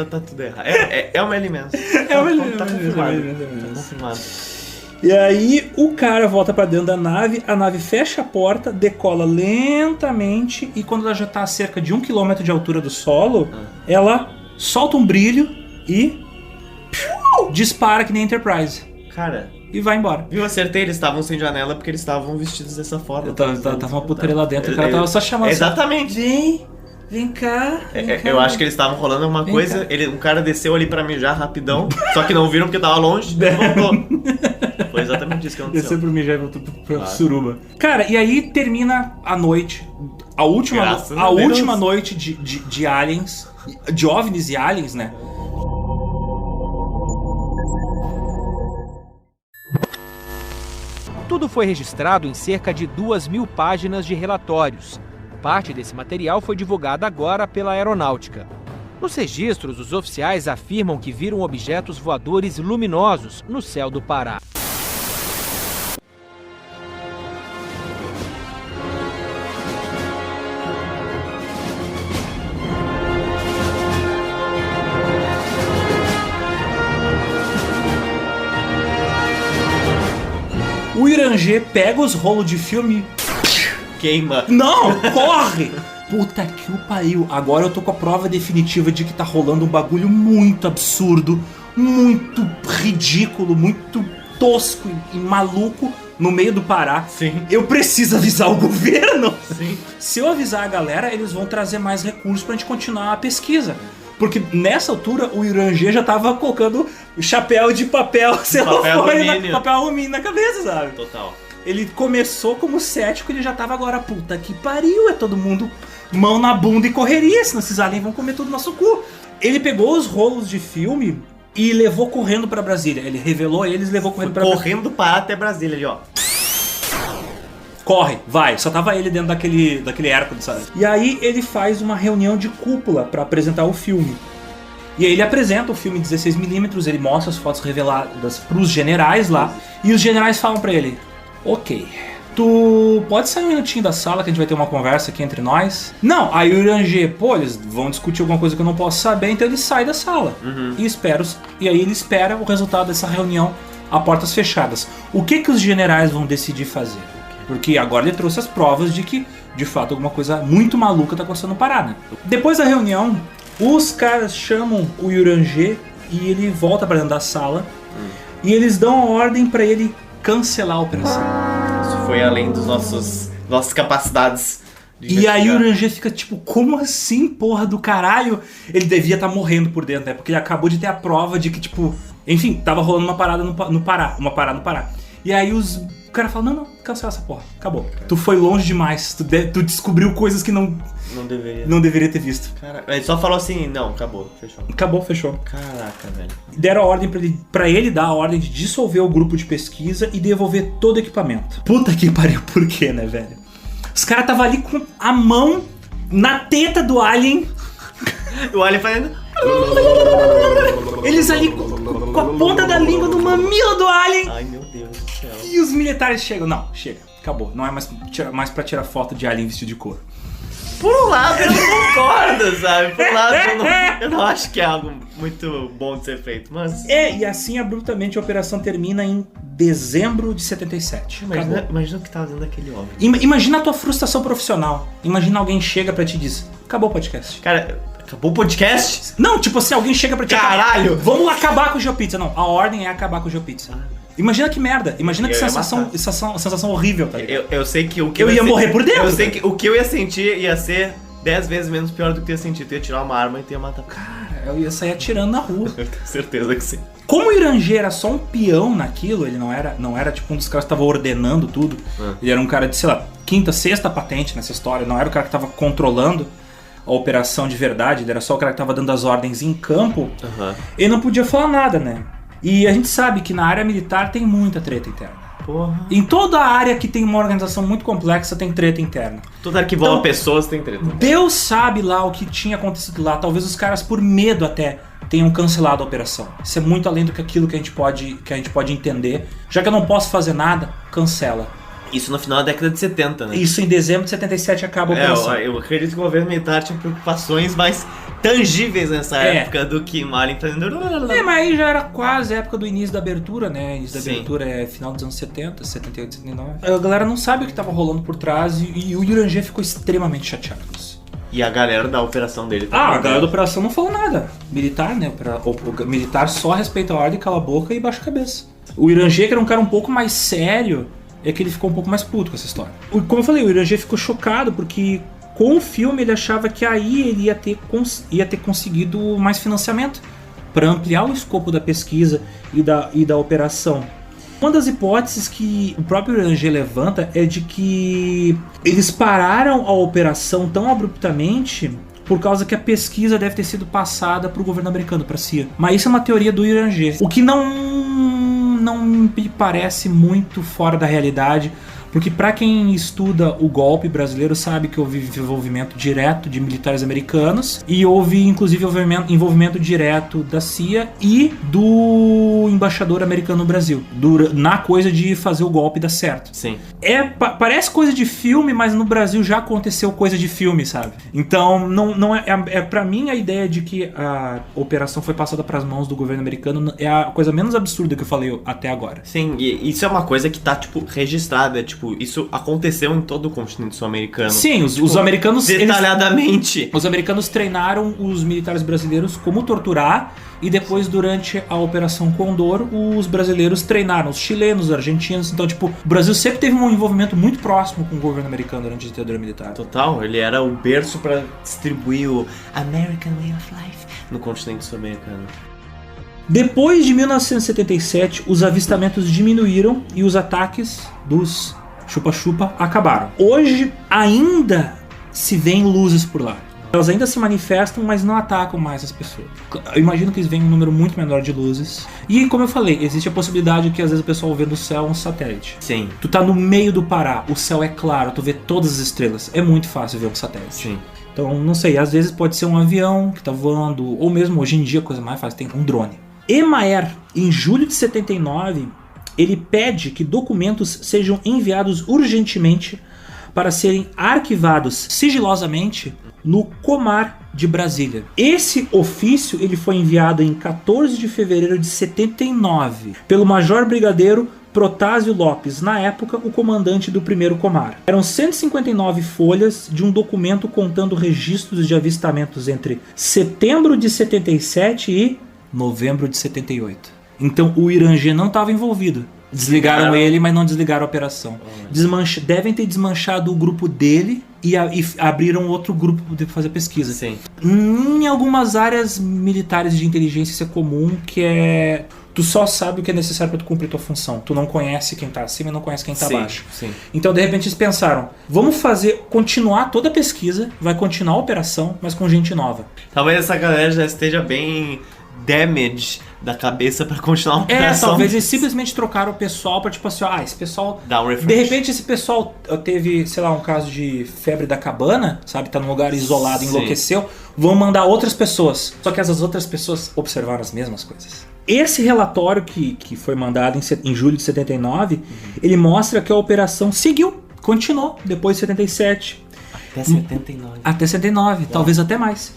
Tá tudo errado. É o Marilyn Manson. É o Marilyn Manson. Tá confirmado. E aí o cara volta pra dentro da nave, a nave fecha a porta, decola lentamente e quando ela já tá a cerca de 1 km de altura do solo, ela solta um brilho e dispara que nem Enterprise. Cara... E vai embora. Viu, acertei, eles estavam sem janela porque eles estavam vestidos dessa forma. Tava uma putaria lá dentro, o cara tava só chamando. Exatamente. Vem cá. Eu acho que eles estavam rolando alguma Vem coisa, cá. um cara desceu ali pra mijar rapidão, só que não viram porque tava longe, e voltou. Foi exatamente isso que Desceu aconteceu. pro mijar e voltou pra suruba. Cara, e aí termina a noite, a última noite de aliens, de OVNIs e aliens, né? Tudo foi registrado em cerca de 2.000 páginas de relatórios. Parte desse material foi divulgada agora pela Aeronáutica. Nos registros, os oficiais afirmam que viram objetos voadores luminosos no céu do Pará. O Irangê pega os rolos de filme. Queima. Não, corre! Puta que o pariu. Agora eu tô com a prova definitiva de que tá rolando um bagulho muito absurdo, muito ridículo, muito tosco e maluco no meio do Pará. Sim. Eu preciso avisar o governo. Sim. Se eu avisar a galera, eles vão trazer mais recursos pra gente continuar a pesquisa. Porque nessa altura o Irangê já tava colocando chapéu de papel celofane, papel alumínio na cabeça, sabe? Total. Ele começou como cético, ele já tava agora, puta que pariu, é todo mundo mão na bunda e correria, senão esses aliens vão comer tudo no nosso cu. Ele pegou os rolos de filme e levou correndo pra Brasília. Ele revelou eles e levou correndo pra Brasília. Correndo do Pará até Brasília ali, ó. Corre, vai. Só tava ele dentro daquele Hércules, sabe? E aí ele faz uma reunião de cúpula pra apresentar o filme. E aí ele apresenta o filme 16mm, ele mostra as fotos reveladas pros generais lá. E os generais falam pra ele: ok, tu pode sair um minutinho da sala que a gente vai ter uma conversa aqui entre nós? Não, aí o Irangê, pô, eles vão discutir alguma coisa que eu não posso saber, então ele sai da sala. E aí ele espera o resultado dessa reunião a portas fechadas. O que os generais vão decidir fazer? Porque agora ele trouxe as provas de que, de fato, alguma coisa muito maluca tá acontecendo no Pará, né? Depois da reunião, os caras chamam o Irangê e ele volta pra dentro da sala e eles dão a ordem pra ele cancelar a operação. Isso foi além dos nossas capacidades. E aí o Irangê fica tipo, como assim, porra do caralho? Ele devia estar morrendo por dentro, né? Porque ele acabou de ter a prova de que, tipo, enfim, tava rolando uma parada no Pará. E aí o cara fala, não, cancela essa porra, acabou. Tu foi longe demais, tu descobriu coisas que não deveria ter visto. Cara, ele só falou assim, não, acabou, fechou. Acabou, fechou. Caraca, velho. Deram a ordem pra ele dar a ordem de dissolver o grupo de pesquisa e devolver todo o equipamento. Puta que pariu, por quê, né, velho? Os caras estavam ali com a mão na teta do alien. O alien fazendo... Eles ali com a ponta da língua no mamilo do alien. Ai, meu Deus do céu. E os militares chegam. Não, chega, acabou. Não é mais pra tirar foto de alien vestido de couro. Por um lado eu não concordo, sabe? Por um lado eu não acho que é algo muito bom de ser feito, mas... E assim abruptamente a operação termina em dezembro de 77. Imagina o que tava dentro daquele homem. Imagina a tua frustração profissional. Imagina alguém chega pra te dizer, acabou o podcast. Cara, acabou o podcast? Não, tipo assim, alguém chega pra te... Caralho! Vamos acabar com o GeoPizza. Não, a ordem é acabar com o GeoPizza. Imagina que merda. Imagina que sensação horrível, tá ligado? Eu sei que o que eu ia morrer por dentro. Eu sei que o que eu ia sentir ia ser 10 vezes menos pior do que tu ia sentir. Tu ia tirar uma arma e tu ia matar. Cara, eu ia sair atirando na rua. Eu tenho certeza que sim. Como o Irangê era só um peão naquilo, ele não era tipo um dos caras que tava ordenando tudo. Ele era um cara de, sei lá, quinta, sexta patente nessa história. Não era o cara que tava controlando a operação de verdade. Ele era só o cara que tava dando as ordens em campo. Ele não podia falar nada, né? E a gente sabe que na área militar tem muita treta interna. Porra. Em toda a área que tem uma organização muito complexa tem treta interna. Toda área que envolve pessoas tem treta. Deus sabe lá o que tinha acontecido lá. Talvez os caras, por medo até, tenham cancelado a operação. Isso é muito além do que aquilo que a gente pode entender. Já que eu não posso fazer nada, cancela. Isso no final da década de 70, né? Isso em dezembro de 77 acaba a operação. Eu acredito que o governo militar tinha preocupações mais tangíveis nessa época do que o alien fazendo... Mas aí já era quase a época do início da abertura, né? Início da abertura é final dos anos 70, 78, 79. A galera não sabe o que tava rolando por trás e o Irangê ficou extremamente chateado com isso. E a galera da operação dele também. A galera da operação não falou nada. Militar, né? O militar só respeita a ordem, cala a boca e baixa a cabeça. O Irangê, que era um cara um pouco mais sério, é que ele ficou um pouco mais puto com essa história. Como eu falei, o Irangê ficou chocado porque com o filme ele achava que aí ele ia ter conseguido mais financiamento para ampliar o escopo da pesquisa e da operação. Uma das hipóteses que o próprio Uranger levanta é de que eles pararam a operação tão abruptamente por causa que a pesquisa deve ter sido passada para o governo americano, para a CIA. Mas isso é uma teoria do Uranger, o que não me parece muito fora da realidade, porque para quem estuda o golpe brasileiro sabe que houve envolvimento direto de militares americanos e houve inclusive envolvimento direto da CIA e do embaixador americano no Brasil, na coisa de fazer o golpe dar certo. Sim. Parece coisa de filme, mas no Brasil já aconteceu coisa de filme, sabe? Então não é para mim a ideia de que a operação foi passada para as mãos do governo americano é a coisa menos absurda que eu falei até agora. Sim, e isso é uma coisa que tá registrada, isso aconteceu em todo o continente sul-americano. Sim, os americanos... Detalhadamente. Os americanos treinaram os militares brasileiros como torturar, e depois, durante a Operação Condor, os brasileiros treinaram os chilenos, os argentinos. Então, o Brasil sempre teve um envolvimento muito próximo com o governo americano durante a ditadura militar. Total, ele era o berço para distribuir o American Way of Life no continente sul-americano. Depois de 1977, os avistamentos diminuíram e os ataques dos chupa-chupa acabaram. Hoje ainda se vêem luzes por lá. Elas ainda se manifestam, mas não atacam mais as pessoas. Eu imagino que eles veem um número muito menor de luzes. E como eu falei, existe a possibilidade que às vezes o pessoal vê no céu um satélite. Sim. Tu tá no meio do Pará, o céu é claro, tu vê todas as estrelas. É muito fácil ver um satélite. Sim. Então, não sei, às vezes pode ser um avião que tá voando, ou mesmo hoje em dia, a coisa mais fácil, tem um drone. Emaer, em julho de 79, ele pede que documentos sejam enviados urgentemente para serem arquivados sigilosamente no Comar de Brasília. Esse ofício ele foi enviado em 14 de fevereiro de 79 pelo Major Brigadeiro Protásio Lopes, na época o comandante do primeiro Comar. Eram 159 folhas de um documento contando registros de avistamentos entre setembro de 77 e novembro de 78. Então o Uranger não estava envolvido. Desligaram ele, mas não desligaram a operação. Devem ter desmanchado o grupo dele e abriram outro grupo para fazer pesquisa. Sim. Em algumas áreas militares de inteligência isso é comum, que é... Tu só sabe o que é necessário para tu cumprir tua função. Tu não conhece quem tá acima e não conhece quem tá abaixo. Sim. Então, de repente, eles pensaram, vamos continuar toda a pesquisa, vai continuar a operação, mas com gente nova. Talvez essa galera já esteja bem damage da cabeça pra continuar a operação. Talvez eles simplesmente trocaram o pessoal pra esse pessoal... Dá um refresh. De repente esse pessoal teve, sei lá, um caso de febre da cabana, sabe? Tá num lugar isolado, enlouqueceu. Vão mandar outras pessoas. Só que essas outras pessoas observaram as mesmas coisas. Esse relatório que foi mandado em julho de 79, ele mostra que a operação continuou depois de 77. Até 79. Até 79, talvez até mais.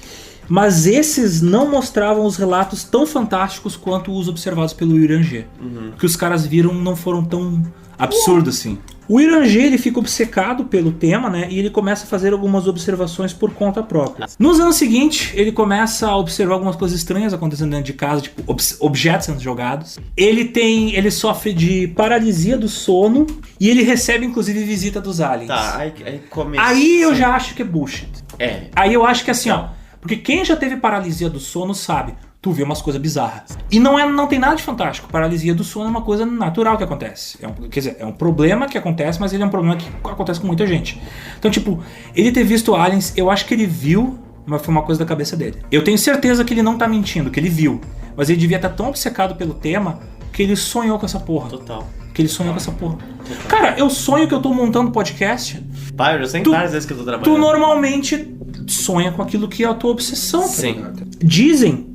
Mas esses não mostravam os relatos tão fantásticos quanto os observados pelo Uranger. O que os caras viram não foram tão absurdos assim. O Uranger ele fica obcecado pelo tema, né? E ele começa a fazer algumas observações por conta própria. Nos anos seguintes, ele começa a observar algumas coisas estranhas acontecendo dentro de casa, tipo objetos sendo jogados. Ele sofre de paralisia do sono e ele recebe inclusive visita dos aliens. Tá, aí eu já acho que é bullshit. Aí eu acho que assim, porque quem já teve paralisia do sono sabe, tu vê umas coisas bizarras. E não tem nada de fantástico. Paralisia do sono é uma coisa natural que acontece. É um problema que acontece, mas ele é um problema que acontece com muita gente. Então, ele ter visto aliens, eu acho que ele viu, mas foi uma coisa da cabeça dele. Eu tenho certeza que ele não tá mentindo, que ele viu. Mas ele devia estar tão obcecado pelo tema que ele sonhou com essa porra. Total. Cara, eu sonho que eu tô montando podcast. Pai, eu já sei várias vezes que eu tô trabalhando. Tu normalmente sonha com aquilo que é a tua obsessão. Sim. Tá? Dizem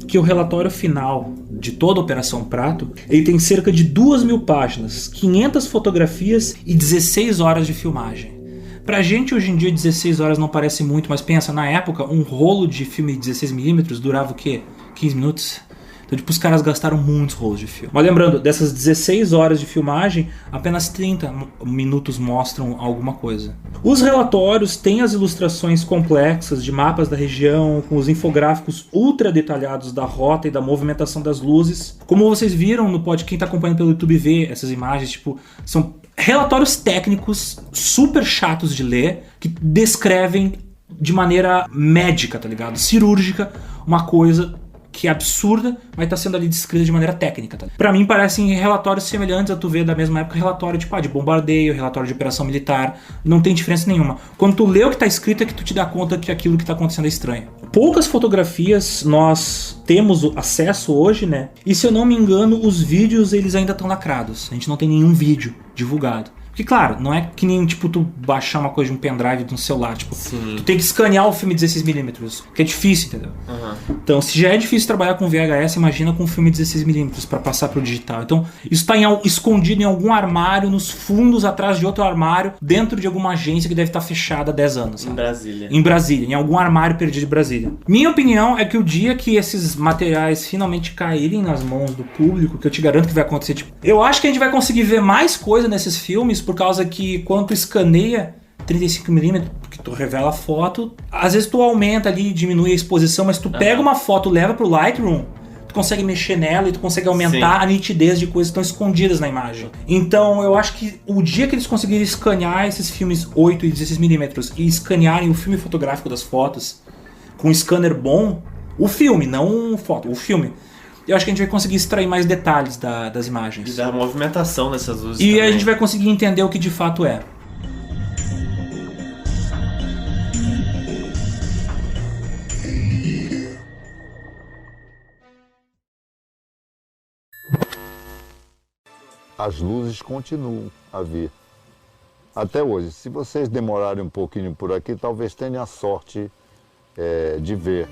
que o relatório final de toda a Operação Prato, ele tem cerca de 2.000 páginas, 500 fotografias e 16 horas de filmagem. Pra gente hoje em dia 16 horas não parece muito, mas pensa, na época um rolo de filme de 16mm durava o quê? 15 minutos? Então, os caras gastaram muitos rolos de filme. Mas lembrando, dessas 16 horas de filmagem, apenas 30 minutos mostram alguma coisa. Os relatórios têm as ilustrações complexas de mapas da região, com os infográficos ultra detalhados da rota e da movimentação das luzes. Como vocês viram no podcast, quem está acompanhando pelo YouTube vê essas imagens, são relatórios técnicos super chatos de ler, que descrevem de maneira médica, tá ligado? Cirúrgica, uma coisa que é absurda, mas tá sendo ali descrita de maneira técnica, tá? Pra mim parecem relatórios semelhantes a tu ver da mesma época, relatório tipo, de bombardeio, relatório de operação militar, não tem diferença nenhuma. Quando tu lê o que tá escrito é que tu te dá conta que aquilo que tá acontecendo é estranho. Poucas fotografias nós temos acesso hoje, né? E se eu não me engano, os vídeos eles ainda estão lacrados. A gente não tem nenhum vídeo divulgado. Porque, claro, não é que nem, tipo, tu baixar uma coisa de um pendrive de um celular. Tipo, tu tem que escanear o filme 16mm, que é difícil, entendeu? Então, se já é difícil trabalhar com VHS, imagina com um filme 16mm pra passar pro digital. Então, isso tá escondido em algum armário, nos fundos, atrás de outro armário, dentro de alguma agência que deve estar fechada há 10 anos. Sabe? Em Brasília, em algum armário perdido em Brasília. Minha opinião é que o dia que esses materiais finalmente caírem nas mãos do público, que eu te garanto que vai acontecer, tipo, eu acho que a gente vai conseguir ver mais coisa nesses filmes, por causa que quando tu escaneia 35mm, porque tu revela a foto, às vezes tu aumenta ali, diminui a exposição, mas tu pega uma foto, leva pro Lightroom, tu consegue mexer nela e tu consegue aumentar a nitidez de coisas que estão escondidas na imagem. Então eu acho que o dia que eles conseguirem escanear esses filmes 8 e 16mm e escanearem o filme fotográfico das fotos com um scanner bom, o filme, não foto, o filme, eu acho que a gente vai conseguir extrair mais detalhes das imagens. E da movimentação dessas luzes e também. a gente vai conseguir entender o que de fato é. As luzes continuam a vir. Até hoje. Se vocês demorarem um pouquinho por aqui, talvez tenham a sorte de ver.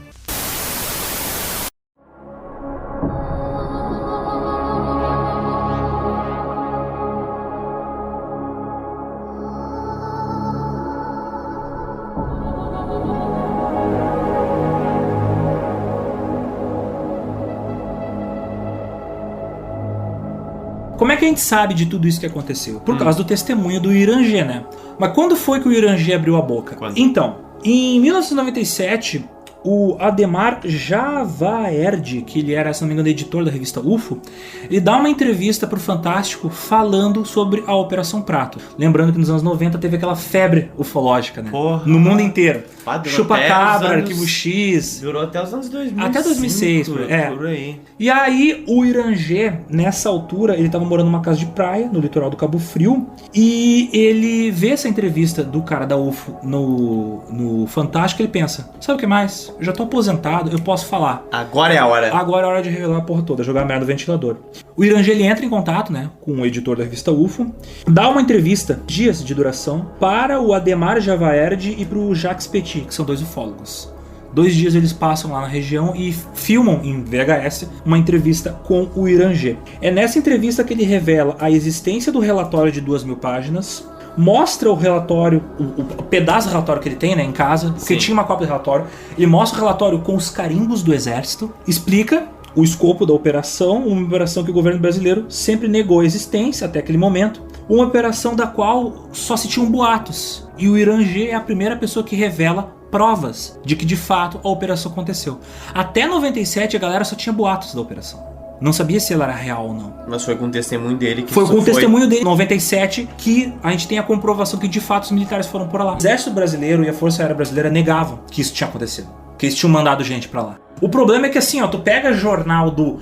Como é que a gente sabe de tudo isso que aconteceu? Por causa do testemunho do Irangê, né? Mas quando foi que o Irangê abriu a boca? Quando? Então, em 1997, o Ademar Javaerdi, que ele era, se não me engano, editor da revista UFO, ele dá uma entrevista pro Fantástico falando sobre a Operação Prato. Lembrando que nos anos 90 teve aquela febre ufológica, né? Porra. No mundo inteiro. Durou Chupa-cabra, até os Arquivo X. Durou até os anos 2000. Até 2006, por aí. E aí o Irangê, nessa altura, ele tava morando numa casa de praia, no litoral do Cabo Frio, e ele vê essa entrevista do cara da UFO no Fantástico e ele pensa, sabe o que mais? Eu já tô aposentado, eu posso falar. Agora é a hora. Agora é a hora de revelar a porra toda, jogar a merda no ventilador. O Irangê, ele entra em contato, né, com o editor da revista UFO, dá uma entrevista, dias de duração, para o Ademar Javaerdi e pro Jacques Petit, que são dois ufólogos. 2 dias eles passam lá na região e filmam em VHS uma entrevista com o Irangê. É nessa entrevista que ele revela a existência do relatório de 2.000 páginas, mostra o relatório, o pedaço do relatório que ele tem, né, em casa, porque tinha uma cópia do relatório. Ele mostra o relatório com os carimbos do exército, explica o escopo da operação, uma operação que o governo brasileiro sempre negou a existência até aquele momento, uma operação da qual só se tinham boatos. E o Irangê é a primeira pessoa que revela provas de que de fato a operação aconteceu. Até 97 a galera só tinha boatos da operação. Não sabia se ela era real ou não. Mas foi com o testemunho dele que foi com o testemunho dele, em 97, que a gente tem a comprovação que de fato os militares foram por lá. O exército brasileiro e a Força Aérea Brasileira negavam que isso tinha acontecido, que eles tinham mandado gente pra lá. O problema é que assim, ó, tu pega jornal do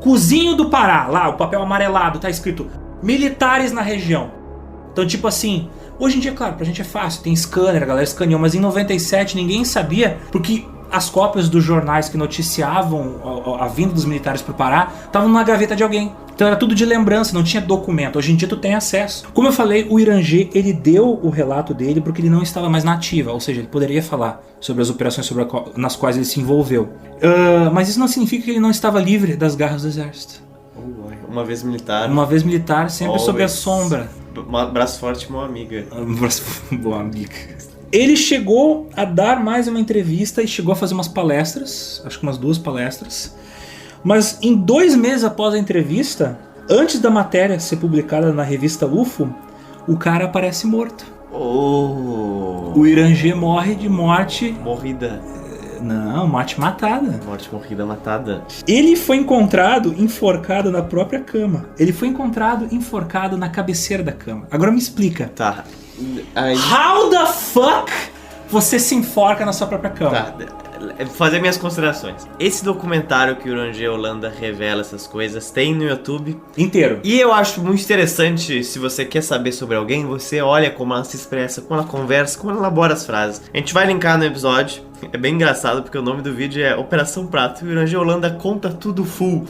Cozinho do Pará, lá, o papel amarelado, tá escrito militares na região. Então, tipo assim, hoje em dia, claro, pra gente é fácil, tem scanner, a galera escaneou, mas em 97 ninguém sabia, porque as cópias dos jornais que noticiavam a vinda dos militares pro Pará estavam na gaveta de alguém. Então era tudo de lembrança, não tinha documento. Hoje em dia tu tem acesso. Como eu falei, o Irangê, ele deu o relato dele porque ele não estava mais na ativa, ou seja, ele poderia falar sobre as operações nas quais ele se envolveu. Mas isso não significa que ele não estava livre das garras do exército. Uma vez militar. Uma vez militar, sempre sob a sombra. Braço forte, meu amiga. Boa amiga. Ele chegou a dar mais uma entrevista e chegou a fazer umas palestras, acho que umas 2 palestras. Mas em 2 meses após a entrevista, antes da matéria ser publicada na revista UFO, o cara aparece morto. Oh. O Irangê morre de morte... Morrida. Não, morte matada. Morte morrida matada. Ele foi encontrado enforcado na própria cama. Ele foi encontrado enforcado na cabeceira da cama. Agora me explica. Tá. Aí... How the fuck você se enforca na sua própria cama? Tá. Vou fazer minhas considerações. Esse documentário que o Urangê Holanda revela essas coisas tem no YouTube inteiro. E eu acho muito interessante, se você quer saber sobre alguém, você olha como ela se expressa, como ela conversa, como ela elabora as frases. A gente vai linkar no episódio. É bem engraçado porque o nome do vídeo é Operação Prato. E o Urangê Holanda conta tudo full.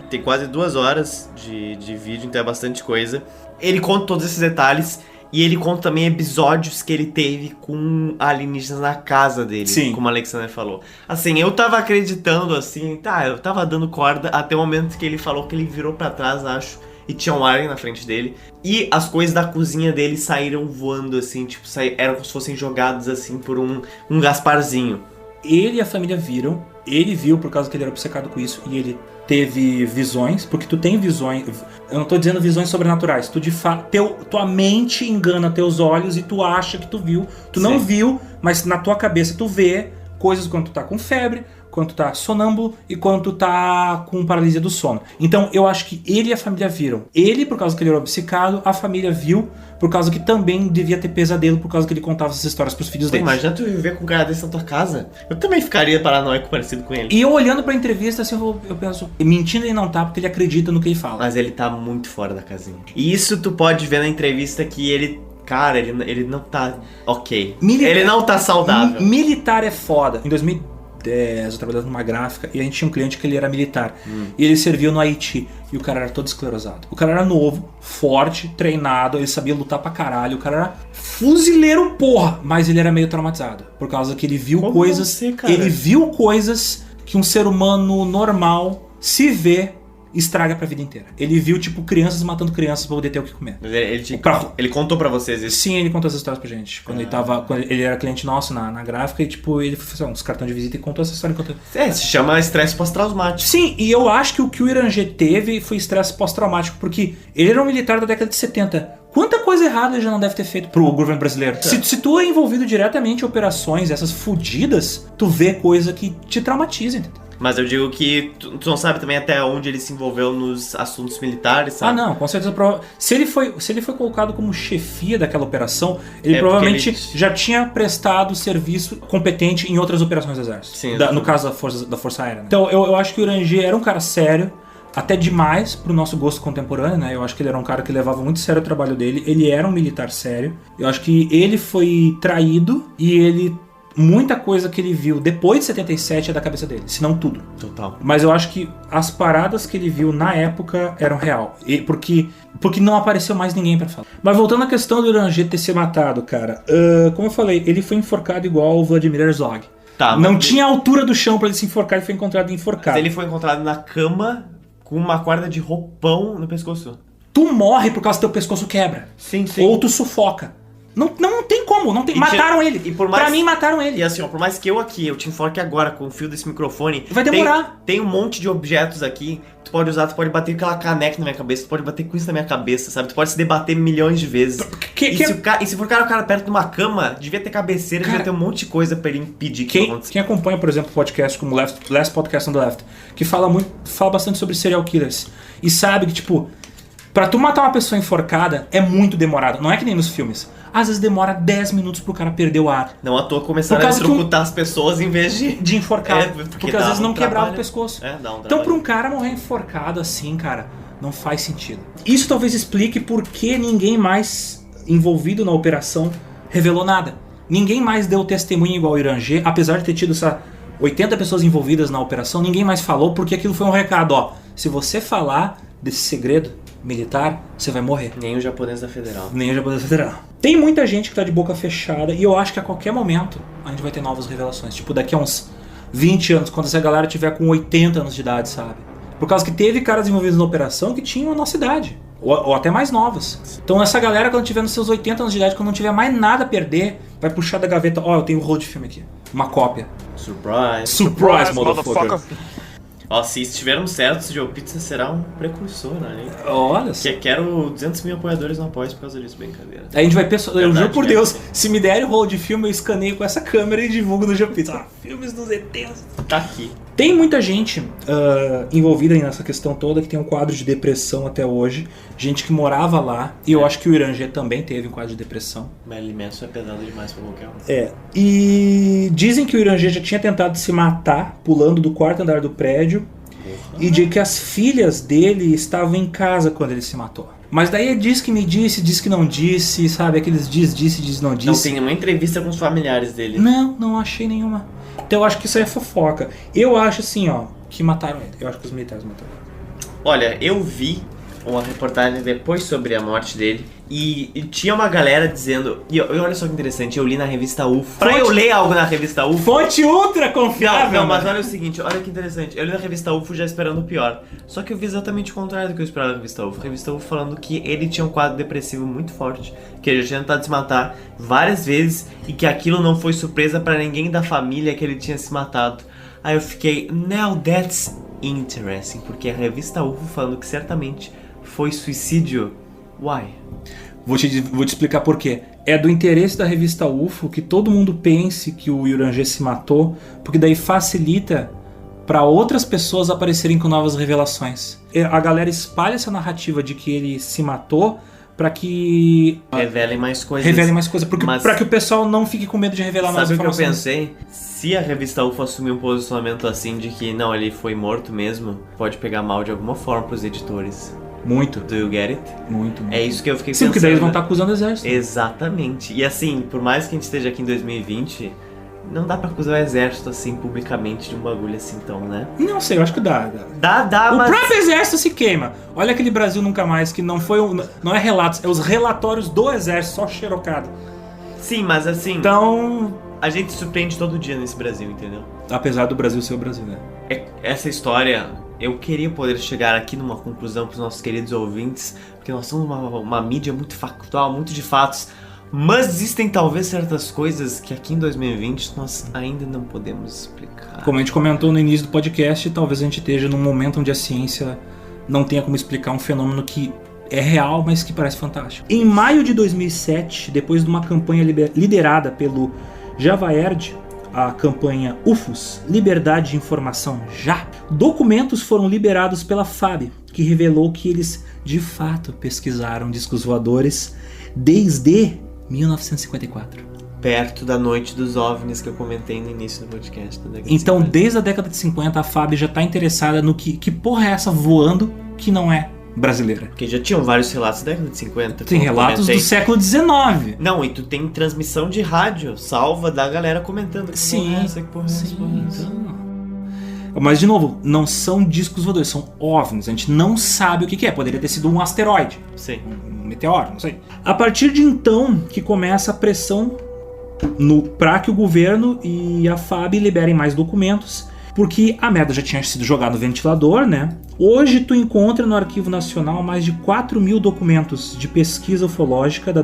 Tem quase 2 horas de vídeo, então é bastante coisa. Ele conta todos esses detalhes. E ele conta também episódios que ele teve com alienígenas na casa dele. Sim. Como a Alexandra falou. Assim, eu tava acreditando assim, eu tava dando corda até o momento que ele falou que ele virou pra trás, acho, e tinha um alien na frente dele. E as coisas da cozinha dele saíram voando assim, tipo, eram como se fossem jogados assim por um Gasparzinho. Ele e a família viram, ele viu por causa que ele era obcecado com isso, e ele teve visões, porque tu tem visões, eu não tô dizendo visões sobrenaturais, tu de tua mente engana teus olhos e tu acha que tu viu, tu não viu, mas na tua cabeça tu vê coisas quando tu tá com febre, quando tu tá sonâmbulo e quando tu tá com paralisia do sono. Então eu acho que ele e a família viram. Ele, por causa que ele era obcecado, a família viu, por causa que também devia ter pesadelo, por causa que ele contava essas histórias pros filhos dele. Imagina tu viver com um cara desse na tua casa. Eu também ficaria paranoico parecido com ele. E eu olhando pra entrevista, assim, eu penso, mentindo ele não tá, porque ele acredita no que ele fala. Mas ele tá muito fora da casinha. E isso tu pode ver na entrevista que ele... Cara, ele não tá ok. Ele não tá saudável. Militar é foda. Em 2010, eu trabalhava numa gráfica e a gente tinha um cliente que ele era militar. E ele serviu no Haiti. E o cara era todo esclerosado. O cara era novo, forte, treinado, ele sabia lutar pra caralho. O cara era fuzileiro, porra! Mas ele era meio traumatizado. Por causa que ele viu coisas... Você, cara? Ele viu coisas que um ser humano normal se vê... estraga pra vida inteira. Ele viu, tipo, crianças matando crianças pra poder ter o que comer. Mas ele contou pra vocês isso? Sim, ele contou essas histórias pra gente. Quando ele era cliente nosso na gráfica e, tipo, ele fez uns cartões de visita e contou essa história. Se chama estresse pós-traumático. Sim, e eu acho que o que o Urangê teve foi estresse pós-traumático, porque ele era um militar da década de 70. Quanta coisa errada ele já não deve ter feito pro governo brasileiro? Se tu é envolvido diretamente em operações, essas fudidas, tu vê coisa que te traumatiza, entendeu? Mas eu digo que tu não sabe também até onde ele se envolveu nos assuntos militares, sabe? Ah, não, com certeza. Se ele foi colocado como chefia daquela operação, ele provavelmente já tinha prestado serviço competente em outras operações do exército. Sim, no caso da Força Aérea. Né? Então eu acho que o Urangê era um cara sério, até demais pro nosso gosto contemporâneo, né? Eu acho que ele era um cara que levava muito sério o trabalho dele. Ele era um militar sério. Eu acho que ele foi traído e ele... Muita coisa que ele viu depois de 77 é da cabeça dele, se não tudo. Total. Mas eu acho que as paradas que ele viu na época eram real. Porque não apareceu mais ninguém pra falar. Mas voltando à questão do Urangê ter se matado, cara. Como eu falei, ele foi enforcado igual o Vladimir Herzog. Tá, não tinha altura do chão pra ele se enforcar e foi encontrado enforcado. Mas ele foi encontrado na cama com uma corda de roupão no pescoço. Tu morre por causa que teu pescoço quebra. Sim, sim. Ou tu sufoca. Não tem como, não tem. Mataram ele. E por mais, pra mim, mataram ele. E assim, ó, por mais que eu te enfoque agora com o fio desse microfone. Vai demorar. Tem um monte de objetos aqui. Tu pode usar, tu pode bater aquela caneca na minha cabeça, tu pode bater com isso na minha cabeça, sabe? Tu pode se debater milhões de vezes. Se for o cara perto de uma cama, devia ter cabeceira, devia ter um monte de coisa pra ele impedir que isso aconteça. Quem acompanha, por exemplo, podcast como Last Podcast on the Left, que fala bastante sobre serial killers, e sabe que, tipo, pra tu matar uma pessoa enforcada é muito demorado. Não é que nem nos filmes. Às vezes demora 10 minutos pro cara perder o ar. Não à toa começaram a eletrocutar as pessoas em vez de enforcar. Porque às vezes não quebrava o pescoço. Dá um trabalho. Então pra um cara morrer enforcado assim, cara, não faz sentido. Isso talvez explique por que ninguém mais envolvido na operação revelou nada. Ninguém mais deu testemunho igual o Urangê, apesar de ter tido 80 pessoas envolvidas na operação, ninguém mais falou, porque aquilo foi um recado, ó. Se você falar desse segredo militar, você vai morrer. Nem o japonês da Federal. Tem muita gente que tá de boca fechada e eu acho que a qualquer momento a gente vai ter novas revelações. Tipo, daqui a uns 20 anos, quando essa galera tiver com 80 anos de idade, sabe? Por causa que teve caras envolvidos na operação que tinham a nossa idade. Ou até mais novas. Então essa galera, quando tiver nos seus 80 anos de idade, quando não tiver mais nada a perder, vai puxar da gaveta, eu tenho um rolo de filme aqui. Uma cópia. Surprise, motherfucker. Ó, se estivermos certos, Joe Pizza será um precursor, né? Olha só. Quero 200 mil apoiadores no Apoia por causa disso, brincadeira. A gente vai pensar, eu Verdade, juro por né? Deus, se me derem rolo de filme, eu escaneio com essa câmera e divulgo no GeoPizza. Filmes dos ETs. Tá aqui. Tem muita gente envolvida nessa questão toda que tem um quadro de depressão até hoje. Gente que morava lá. E eu acho que o Irangê também teve um quadro de depressão. Marilyn Manson é pesado demais pra qualquer um. E dizem que o Irangê já tinha tentado se matar pulando do quarto andar do prédio. E de que as filhas dele estavam em casa quando ele se matou. Mas daí diz que me disse, diz que não disse, sabe? Aqueles diz não disse. Não tem nenhuma entrevista com os familiares dele. Não achei nenhuma. Então eu acho que isso aí é fofoca. Eu acho assim, ó, que mataram ele. Eu acho que os militares mataram ele. Olha, eu vi uma reportagem depois sobre a morte dele e tinha uma galera dizendo... E olha só que interessante, eu li na revista UFO. Pra eu ler algo na revista UFO... Fonte ultra confiável! Não, mas olha o seguinte, olha que interessante. Eu li na revista UFO já esperando o pior. Só que eu vi exatamente o contrário do que eu esperava na revista UFO. A revista UFO falando que ele tinha um quadro depressivo muito forte, que ele já tinha tentado se matar várias vezes e que aquilo não foi surpresa pra ninguém da família que ele tinha se matado. Aí eu fiquei, now that's interesting, porque a revista UFO falando que certamente foi suicídio. Why? Vou te explicar por quê. É do interesse da revista UFO que todo mundo pense que o Irangê se matou, porque daí facilita para outras pessoas aparecerem com novas revelações. A galera espalha essa narrativa de que ele se matou para que revelem mais coisas. Para que o pessoal não fique com medo de revelar mais informações. Sabe o que eu pensei? Se a revista UFO assumir um posicionamento assim de que não, ele foi morto mesmo, pode pegar mal de alguma forma pros editores. Muito. Do you get it? Muito. É isso que eu fiquei pensando. Sim, porque daí eles vão estar acusando o exército. Exatamente. E assim, por mais que a gente esteja aqui em 2020, não dá pra acusar o exército assim, publicamente, de um bagulho assim tão, né? Não sei, eu acho que dá. Dá, mas... O próprio exército se queima. Olha aquele Brasil Nunca Mais, que não foi não é relatos, é os relatórios do exército, só xerocado. Sim, mas assim... Então... A gente surpreende todo dia nesse Brasil, entendeu? Apesar do Brasil ser o Brasil, né? Essa história... Eu queria poder chegar aqui numa conclusão para os nossos queridos ouvintes, porque nós somos uma mídia muito factual, muito de fatos, mas existem talvez certas coisas que aqui em 2020 nós ainda não podemos explicar. Como a gente comentou no início do podcast, talvez a gente esteja num momento onde a ciência não tenha como explicar um fenômeno que é real, mas que parece fantástico. Em maio de 2007, depois de uma campanha liderada pelo Javaerd, a campanha UFOS, Liberdade de Informação Já, documentos foram liberados pela FAB, que revelou que eles de fato pesquisaram discos voadores desde 1954. Perto da noite dos OVNIs que eu comentei no início do podcast. Então, desde a década de 50, a FAB já está interessada no que porra é essa voando que não é brasileira. Porque já tinham vários relatos da década de 50. Tem relatos do século XIX. Não, e tu tem transmissão de rádio salva da galera comentando. Sim. Então. Mas, de novo, não são discos voadores, são OVNIs. A gente não sabe o que é. Poderia ter sido um asteroide. Sim. Um meteoro, não sei. A partir de então que começa a pressão para que o governo e a FAB liberem mais documentos, porque a merda já tinha sido jogada no ventilador, né? Hoje tu encontra no Arquivo Nacional mais de 4.000 documentos de pesquisa ufológica de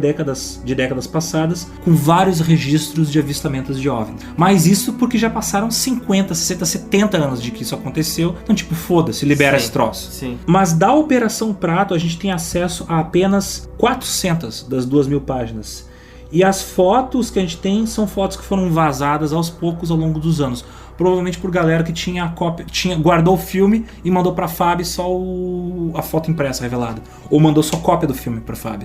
décadas passadas, com vários registros de avistamentos de OVNI. Mas isso porque já passaram 50, 60, 70 anos de que isso aconteceu. Então, tipo, foda-se, libera esse troço. Sim. Mas da Operação Prato, a gente tem acesso a apenas 400 das 2.000 páginas. E as fotos que a gente tem são fotos que foram vazadas aos poucos ao longo dos anos. Provavelmente por galera que tinha a cópia, guardou o filme e mandou pra FAB só a foto impressa revelada. Ou mandou só cópia do filme pra FAB.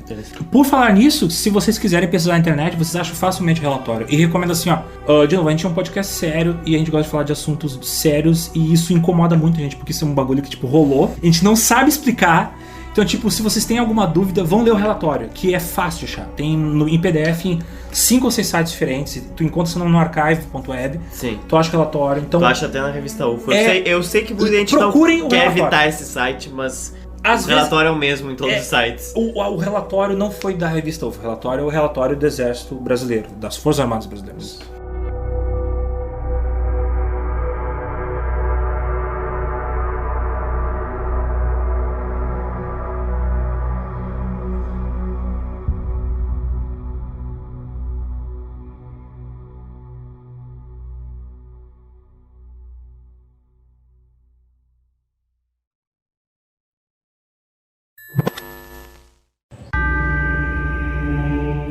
Por falar nisso, se vocês quiserem pesquisar na internet, vocês acham facilmente o relatório. E recomendo assim, ó. De novo, a gente é um podcast sério e a gente gosta de falar de assuntos sérios e isso incomoda muito a gente, porque isso é um bagulho que, tipo, rolou. A gente não sabe explicar. Então, tipo, se vocês têm alguma dúvida, vão ler o relatório, que é fácil de achar. Tem em PDF em 5 ou 6 sites diferentes. Tu encontra isso no archive.web. Sim. Tu acha o relatório. Então, tu acha até na revista UFO. Eu sei que muita gente não quer evitar esse site, mas o relatório é o mesmo em todos os sites. O relatório não foi da revista UFO. O relatório é o relatório do Exército Brasileiro, das Forças Armadas Brasileiras.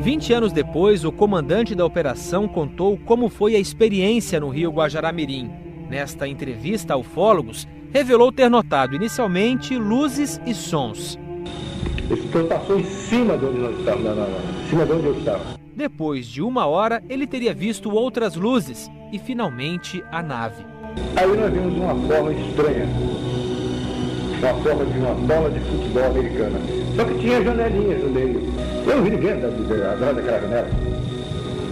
20 anos depois, o comandante da operação contou como foi a experiência no rio Guajará-Mirim. Nesta entrevista a ufólogos, revelou ter notado inicialmente luzes e sons. Esse trem passou em cima de onde nós estávamos, em cima de onde eu estava. Depois de 1 hora, ele teria visto outras luzes e, finalmente, a nave. Aí nós vimos uma forma estranha, uma forma de uma bola de futebol americana. Só que tinha janelinhas no meio. Eu não vi ninguém atrás daquela janela,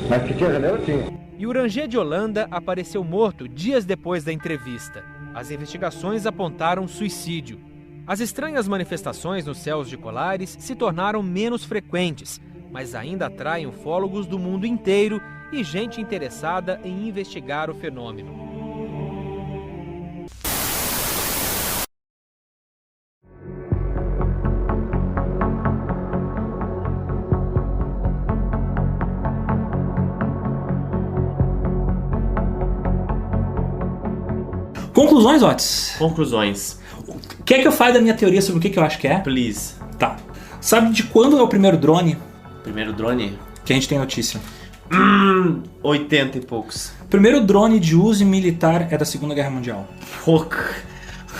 mas que tinha janela, tinha. E o Ranger de Holanda apareceu morto dias depois da entrevista. As investigações apontaram suicídio. As estranhas manifestações nos céus de Colares se tornaram menos frequentes, mas ainda atraem ufólogos do mundo inteiro e gente interessada em investigar o fenômeno. Conclusões, Otis? Conclusões. Quer que eu fale da minha teoria sobre o que eu acho que é? Please. Tá. Sabe de quando é o primeiro drone Primeiro drone? que a gente tem notícia? 80 e poucos. O primeiro drone de uso militar é da Segunda Guerra Mundial.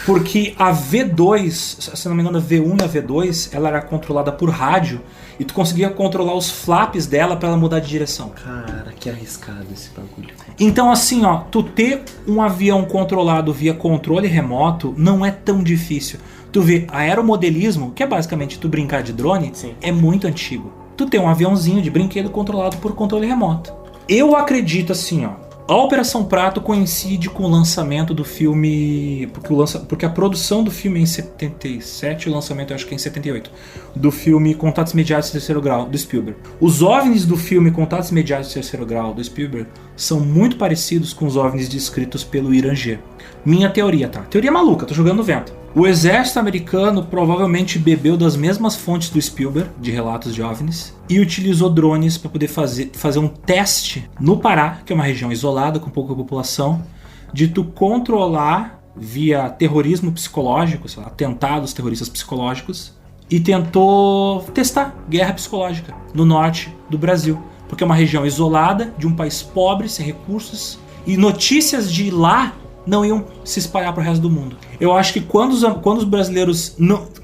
Porque a V2, se não me engano a V1 e a V2, ela era controlada por rádio e tu conseguia controlar os flaps dela pra ela mudar de direção. Cara, que arriscado esse bagulho. Então assim, ó, tu ter um avião controlado via controle remoto não é tão difícil. Tu vê, aeromodelismo, que é basicamente tu brincar de drone, Sim. é muito antigo. Tu tem um aviãozinho de brinquedo controlado por controle remoto. Eu acredito assim, ó, a Operação Prato coincide com o lançamento do filme, porque a produção do filme é em 77, o lançamento eu acho que é em 78, do filme Contatos Imediatos de Terceiro Grau, do Spielberg. Os OVNIs do filme Contatos Imediatos de Terceiro Grau, do Spielberg, são muito parecidos com os OVNIs descritos pelo Iranger. Minha teoria, tá? Teoria maluca, tô jogando no vento. O exército americano provavelmente bebeu das mesmas fontes do Spielberg, de relatos de OVNIs, e utilizou drones para poder fazer um teste no Pará, que é uma região isolada com pouca população, de tu controlar via terrorismo psicológico, sei lá, atentados terroristas psicológicos, e tentou testar guerra psicológica no norte do Brasil, porque é uma região isolada, de um país pobre, sem recursos, e notícias de lá não iam se espalhar para o resto do mundo. Eu acho que quando os brasileiros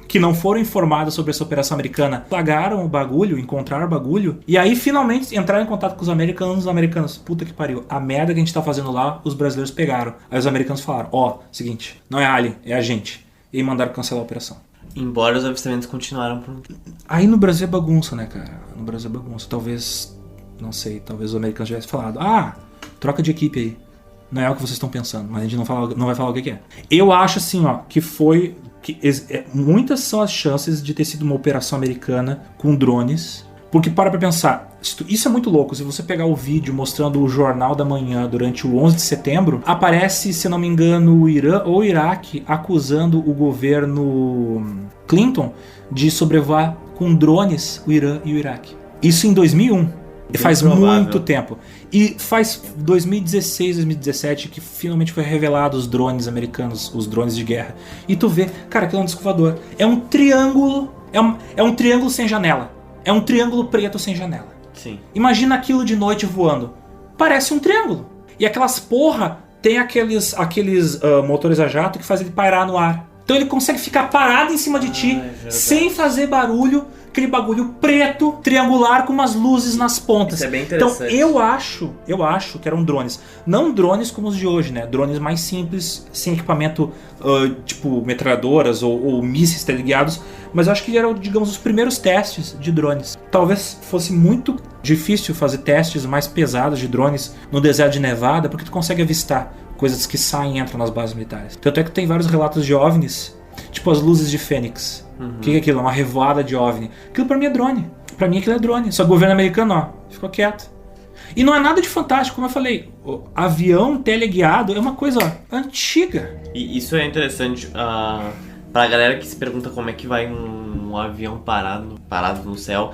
que não foram informados sobre essa operação americana plagaram o bagulho, encontraram o bagulho, e aí finalmente entraram em contato com os americanos, puta que pariu, a merda que a gente tá fazendo lá, os brasileiros pegaram. Aí os americanos falaram, seguinte, não é alien, é a gente. E aí mandaram cancelar a operação. Embora os avistamentos continuaram por... Aí no Brasil é bagunça, né, cara? No Brasil é bagunça. Talvez, não sei, talvez os americanos tivessem falado, troca de equipe aí. Não é o que vocês estão pensando, mas a gente não vai falar o que é. Eu acho assim, que foi... muitas são as chances de ter sido uma operação americana com drones. Porque para pra pensar, isso é muito louco. Se você pegar o vídeo mostrando o Jornal da Manhã durante o 11 de setembro, aparece, se não me engano, o Irã ou o Iraque acusando o governo Clinton de sobrevoar com drones o Irã e o Iraque. Isso em 2001. Faz muito tempo. E faz 2016, 2017 que finalmente foi revelado os drones americanos, os drones de guerra. E tu vê, cara, aquilo é um disco voador. É um triângulo, é um triângulo sem janela. É um triângulo preto sem janela. Sim. Imagina aquilo de noite voando. Parece um triângulo. E aquelas porra tem aqueles motores a jato que fazem ele pairar no ar. Então ele consegue ficar parado em cima de ti sem fazer barulho. Aquele bagulho preto, triangular, com umas luzes nas pontas. Isso é bem interessante. Então eu acho que eram drones. Não drones como os de hoje, né? Drones mais simples, sem equipamento tipo metralhadoras ou mísseis teleguiados. Mas eu acho que eram, digamos, os primeiros testes de drones. Talvez fosse muito difícil fazer testes mais pesados de drones no deserto de Nevada, porque tu consegue avistar coisas que saem e entram nas bases militares. Tanto é que tem vários relatos de OVNIs, tipo as luzes de Fênix. O que é aquilo? Uma revoada de OVNI. Aquilo pra mim é drone. Pra mim aquilo é drone. Só que o governo americano, ficou quieto. E não é nada de fantástico, como eu falei. O avião teleguiado é uma coisa antiga. E isso é interessante pra galera que se pergunta como é que vai um avião parado no céu.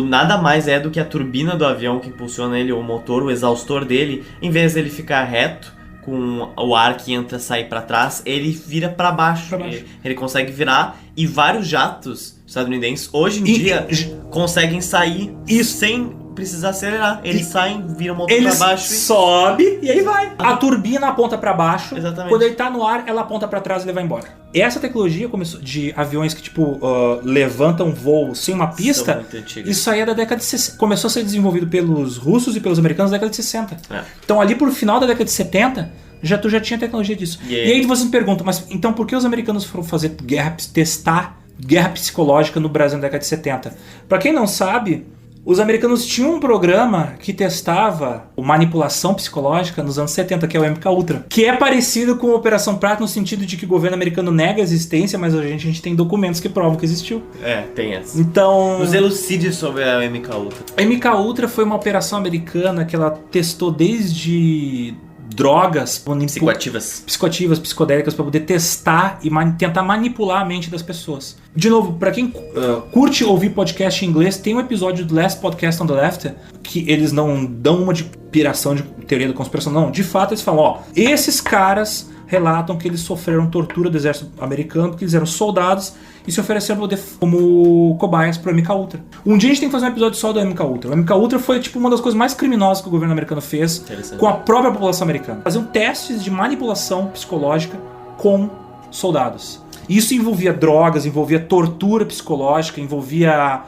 Nada mais é do que a turbina do avião que impulsiona ele, ou o motor, o exaustor dele, em vez dele ficar reto, com o ar que entra e sai pra trás, ele vira pra baixo. Ele consegue virar, e vários jatos estadunidenses hoje em dia conseguem sair sem precisar acelerar. Eles saem, viram o motor pra baixo. Sobe e aí vai. A turbina aponta pra baixo. Exatamente. Quando ele tá no ar, ela aponta pra trás e ele vai embora. Essa tecnologia começou de aviões que levantam voo sem uma pista, isso aí é da década de 60. Começou a ser desenvolvido pelos russos e pelos americanos na década de 60. Então ali por final da década de 70, tu já tinha tecnologia disso. E aí você me pergunta, mas então por que os americanos foram fazer testar guerra psicológica no Brasil na década de 70? Pra quem não sabe, os americanos tinham um programa que testava manipulação psicológica nos anos 70, que é o MK Ultra, que é parecido com a Operação Prato no sentido de que o governo americano nega a existência, mas a gente tem documentos que provam que existiu. Tem essa. Então, nos elucide sobre a MK Ultra. A MK Ultra foi uma operação americana que ela testou desde drogas psicoativas, psicodélicas, para poder testar e tentar manipular a mente das pessoas. De novo, para quem curte ouvir podcast em inglês, tem um episódio do Last Podcast on the Left que eles não dão uma de piração de teoria da conspiração, não. De fato, eles falam, esses caras relatam que eles sofreram tortura do exército americano porque eles eram soldados e se ofereceram como cobaias pro MK Ultra. Um dia a gente tem que fazer um episódio só do MK Ultra. O MK Ultra foi uma das coisas mais criminosas que o governo americano fez com a própria população americana. Faziam testes de manipulação psicológica com soldados. Isso envolvia drogas, envolvia tortura psicológica, envolvia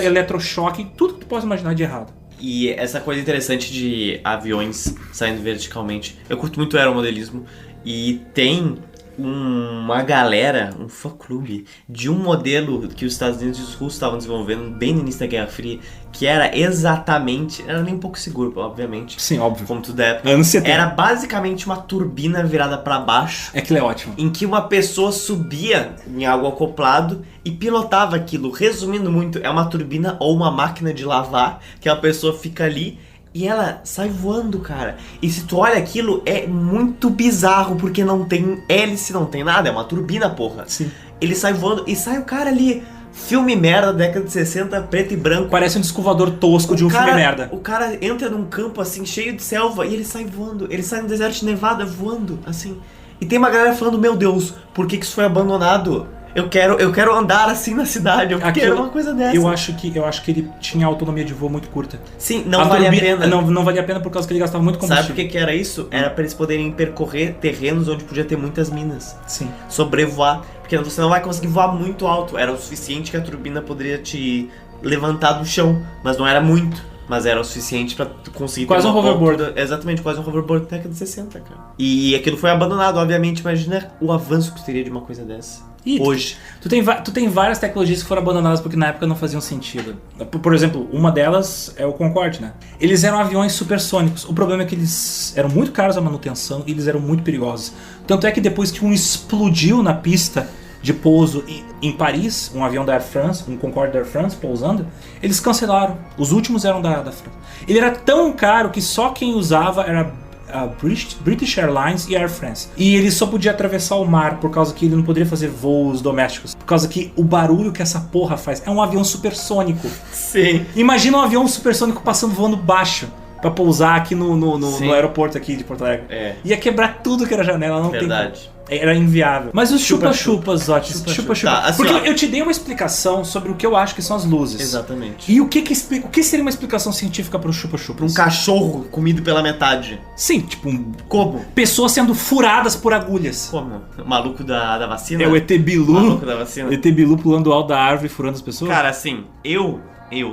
eletrochoque, tudo que tu possa imaginar de errado. E essa coisa interessante de aviões saindo verticalmente, eu curto muito o aeromodelismo, e tem uma galera, um fã-clube de um modelo que os Estados Unidos e os russos estavam desenvolvendo bem no início da Guerra Fria, que era exatamente, era nem um pouco seguro, obviamente. Sim, óbvio. Como tudo é. Anos 70. Era basicamente uma turbina virada pra baixo. Aquilo é ótimo. Em que uma pessoa subia em algo acoplado e pilotava aquilo. Resumindo muito, é uma turbina ou uma máquina de lavar, que a pessoa fica ali e ela sai voando, cara. E se tu olha aquilo, é muito bizarro, porque não tem hélice, não tem nada, é uma turbina, porra. Sim. Ele sai voando e sai o cara ali, filme merda, década de 60, preto e branco. Parece um descovador tosco de um filme merda. O cara entra num campo assim, cheio de selva, e ele sai voando. Ele sai no deserto de Nevada voando, assim. E tem uma galera falando, meu Deus, por que isso foi abandonado? Eu quero andar assim na cidade, eu quero uma coisa dessa. Eu acho que ele tinha autonomia de voo muito curta. Sim, não valia a pena. Não valia a pena por causa que ele gastava muito combustível. Sabe por que era isso? Era pra eles poderem percorrer terrenos onde podia ter muitas minas. Sim. Sobrevoar. Porque você não vai conseguir voar muito alto. Era o suficiente que a turbina poderia te levantar do chão, mas não era muito. Mas era o suficiente pra tu conseguir... Quase um hoverboard. Exatamente, quase um hoverboard da década de 60, cara. E aquilo foi abandonado, obviamente. Imagina o avanço que teria de uma coisa dessa. Hoje. Tu tem várias tecnologias que foram abandonadas porque na época não faziam sentido. Por exemplo, uma delas é o Concorde, né? Eles eram aviões supersônicos. O problema é que eles eram muito caros a manutenção e eles eram muito perigosos. Tanto é que depois que um explodiu na pista de pouso em Paris, um avião da Air France, um Concorde da Air France pousando, eles cancelaram. Os últimos eram da France. Ele era tão caro que só quem usava era a British Airlines e Air France. E ele só podia atravessar o mar por causa que ele não poderia fazer voos domésticos. Por causa que o barulho que essa porra faz é um avião supersônico. Sim. Imagina um avião supersônico passando voando baixo pra pousar aqui no aeroporto aqui de Porto Alegre. Ia quebrar tudo que era janela, não Verdade. Tem... Era inviável. Mas os chupa-chupas, Otis. Chupa-chupa. Tá, assim, porque eu te dei uma explicação sobre o que eu acho que são as luzes. Exatamente. E o que seria uma explicação científica para um chupa-chupa? Um cachorro comido pela metade. Sim, tipo como? Pessoas sendo furadas por agulhas. Como? O maluco da vacina? É o ET Bilu. O maluco da vacina. ET Bilu pulando do alto da árvore e furando as pessoas. Cara, assim, eu,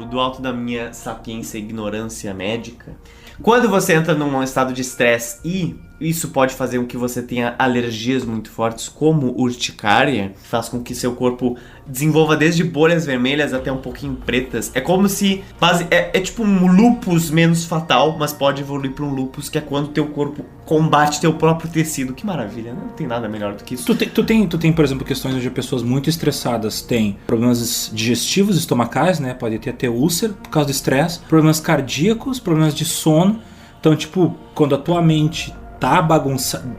do alto da minha sapiência e ignorância médica, quando você entra num estado de estresse e isso pode fazer com que você tenha alergias muito fortes, como urticária, faz com que seu corpo desenvolva desde bolhas vermelhas até um pouquinho pretas. É como se... É tipo um lúpus menos fatal, mas pode evoluir para um lúpus, que é quando teu corpo combate teu próprio tecido. Que maravilha, não tem nada melhor do que isso. Tu tem, por exemplo, questões onde pessoas muito estressadas têm problemas digestivos, estomacais, né? Pode ter até úlcera por causa do estresse, problemas cardíacos, problemas de sono. Então, tipo, quando a tua mente tá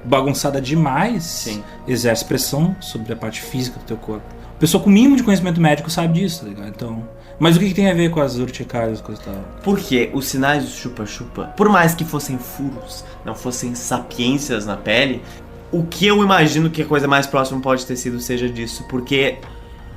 bagunçada demais, sim, exerce pressão sobre a parte física do teu corpo. A pessoa com mínimo de conhecimento médico sabe disso, tá ligado? Então, Mas o que tem a ver com as urticárias, coisa e tal? Porque os sinais do chupa-chupa, por mais que fossem furos, não fossem sapiências na pele, o que eu imagino que a coisa mais próxima pode ter sido seja disso, porque